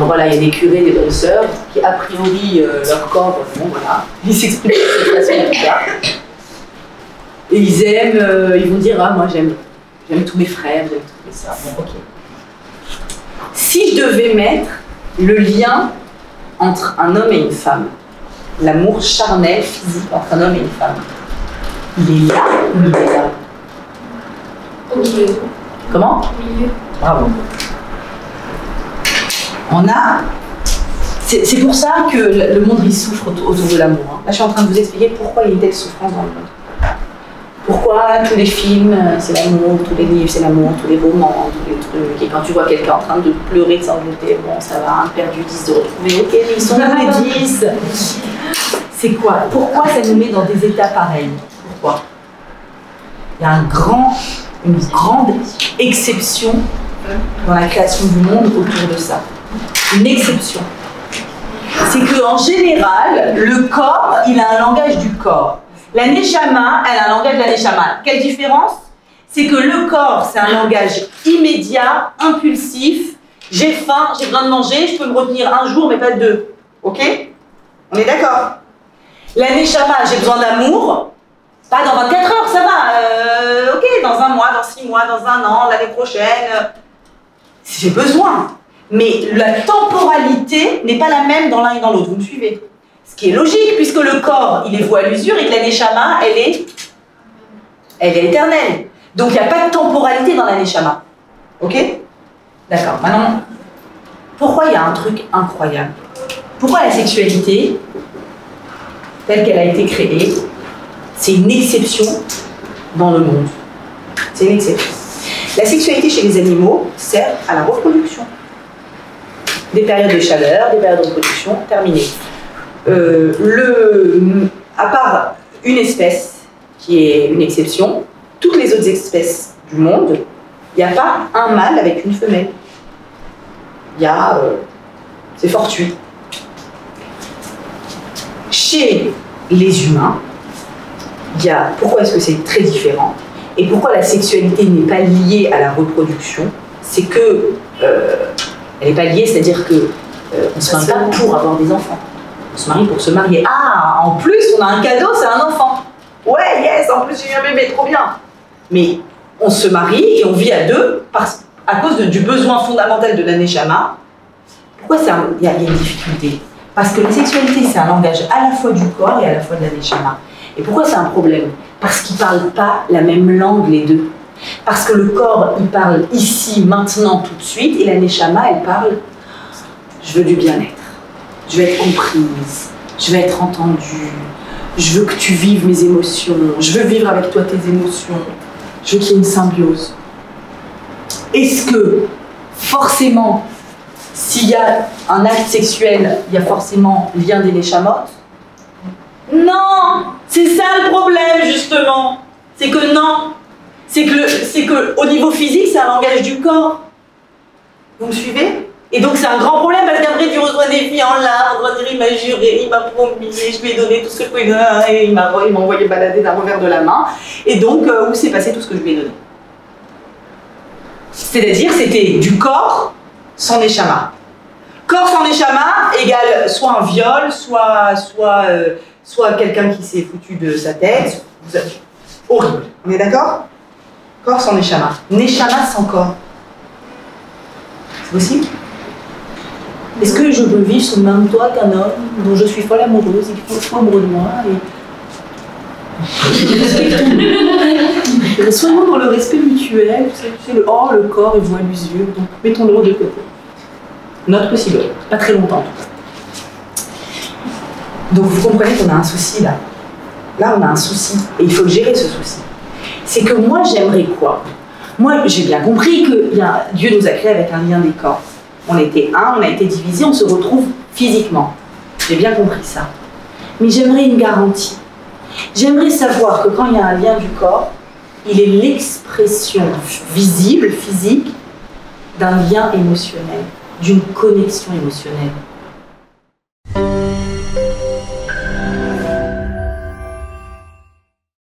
voilà, il y a des curés, des bonnes sœurs qui, a priori, leur corps, bon, voilà, ils s'expriment de cette façon en tout cas. Et ils aiment, ils vont dire, ah, moi j'aime tous mes frères, j'aime tous mes sœurs. Bon, ok. Si je devais mettre le lien entre un homme et une femme, l'amour charnel, physique entre un homme et une femme, il est là ou il est là? Au milieu. Comment? Au milieu. Bravo. On a... C'est pour ça que le monde il souffre autour de l'amour. Hein. Là, je suis en train de vous expliquer pourquoi il y a une telle souffrance dans le monde. Pourquoi tous les films, c'est l'amour, tous les livres, c'est l'amour, tous les romans, tous les trucs. Et quand tu vois quelqu'un en train de pleurer, de sangloter, bon, ça va, un perdu 10 de retrouver. Ok, mais ils sont où les 10? C'est quoi? Pourquoi ça nous met dans des états pareils? Pourquoi? Il y a une grande exception dans la création du monde autour de ça. Une exception. C'est qu'en général, le corps, il a un langage du corps. La neshama, elle a un langage de la neshama. Quelle différence? C'est que le corps, c'est un langage immédiat, impulsif. J'ai faim, j'ai besoin de manger, je peux me retenir un jour, mais pas deux. Ok? On est d'accord? La neshama, j'ai besoin d'amour. Pas dans 24 heures, ça va. Ok, dans un mois, dans 6 mois, dans un an, l'année prochaine. J'ai besoin. Mais la temporalité n'est pas la même dans l'un et dans l'autre. Vous me suivez? Ce qui est logique, puisque le corps, il est voué à l'usure et que la neshama, elle est éternelle. Donc, il n'y a pas de temporalité dans la neshama. Ok? D'accord. Maintenant, pourquoi il y a un truc incroyable? Pourquoi la sexualité, telle qu'elle a été créée, c'est une exception dans le monde? C'est une exception. La sexualité chez les animaux sert à la reproduction. Des périodes de chaleur, des périodes de reproduction, terminées. À part une espèce qui est une exception, toutes les autres espèces du monde, il n'y a pas un mâle avec une femelle. Il y a... c'est fortuit. Chez les humains, il y a... Pourquoi est-ce que c'est très différent? Et pourquoi la sexualité n'est pas liée à la reproduction? C'est que... elle n'est pas liée, c'est-à-dire que on ne se marie pas pour avoir des enfants. On se marie pour se marier. Ah, en plus, on a un cadeau, c'est un enfant. Ouais, yes, en plus j'ai eu un bébé, trop bien. Mais on se marie et on vit à deux à cause du besoin fondamental de la neshama. Pourquoi il y a une difficulté? Parce que la sexualité, c'est un langage à la fois du corps et à la fois de la neshama. Et pourquoi c'est un problème? Parce qu'ils ne parlent pas la même langue, les deux. Parce que le corps, il parle ici, maintenant, tout de suite, et la neshama, elle parle « je veux du bien-être, je veux être comprise, je veux être entendue, je veux que tu vives mes émotions, je veux vivre avec toi tes émotions, je veux qu'il y ait une symbiose ». Est-ce que, forcément, s'il y a un acte sexuel, il y a forcément lien des neshamot? Non! C'est ça le problème, justement. C'est que non. C'est que au niveau physique, c'est un langage du corps. Vous me suivez? Et donc c'est un grand problème parce qu'après tu reçois des filles en larmes, on va dire il m'a juré, il m'a promis, je lui ai donné tout ce que je pouvais donner, et il m'a envoyé balader d'un revers de la main. Et donc, où s'est passé tout ce que je lui ai donné? C'est-à-dire c'était du corps sans neshama. Corps sans neshama égale soit un viol, soit quelqu'un qui s'est foutu de sa tête. Horrible. On est d'accord? Corps sans neshama. Neshama sans corps. C'est possible? Est-ce que je peux vivre sous le même toit qu'un homme dont je suis folle amoureuse et qui faut amoureux de moi et... Soyons dans le respect mutuel, tu sais, le corps est voué à l'usure, donc mettons-le de côté. Not possible. Pas très longtemps en tout cas. Donc vous comprenez qu'on a un souci là. Là on a un souci et il faut gérer ce souci. C'est que moi j'aimerais quoi? Moi j'ai bien compris que Dieu nous a créés avec un lien des corps. On était un, on a été divisé, on se retrouve physiquement. J'ai bien compris ça. Mais j'aimerais une garantie. J'aimerais savoir que quand il y a un lien du corps, il est l'expression visible, physique, d'un lien émotionnel, d'une connexion émotionnelle.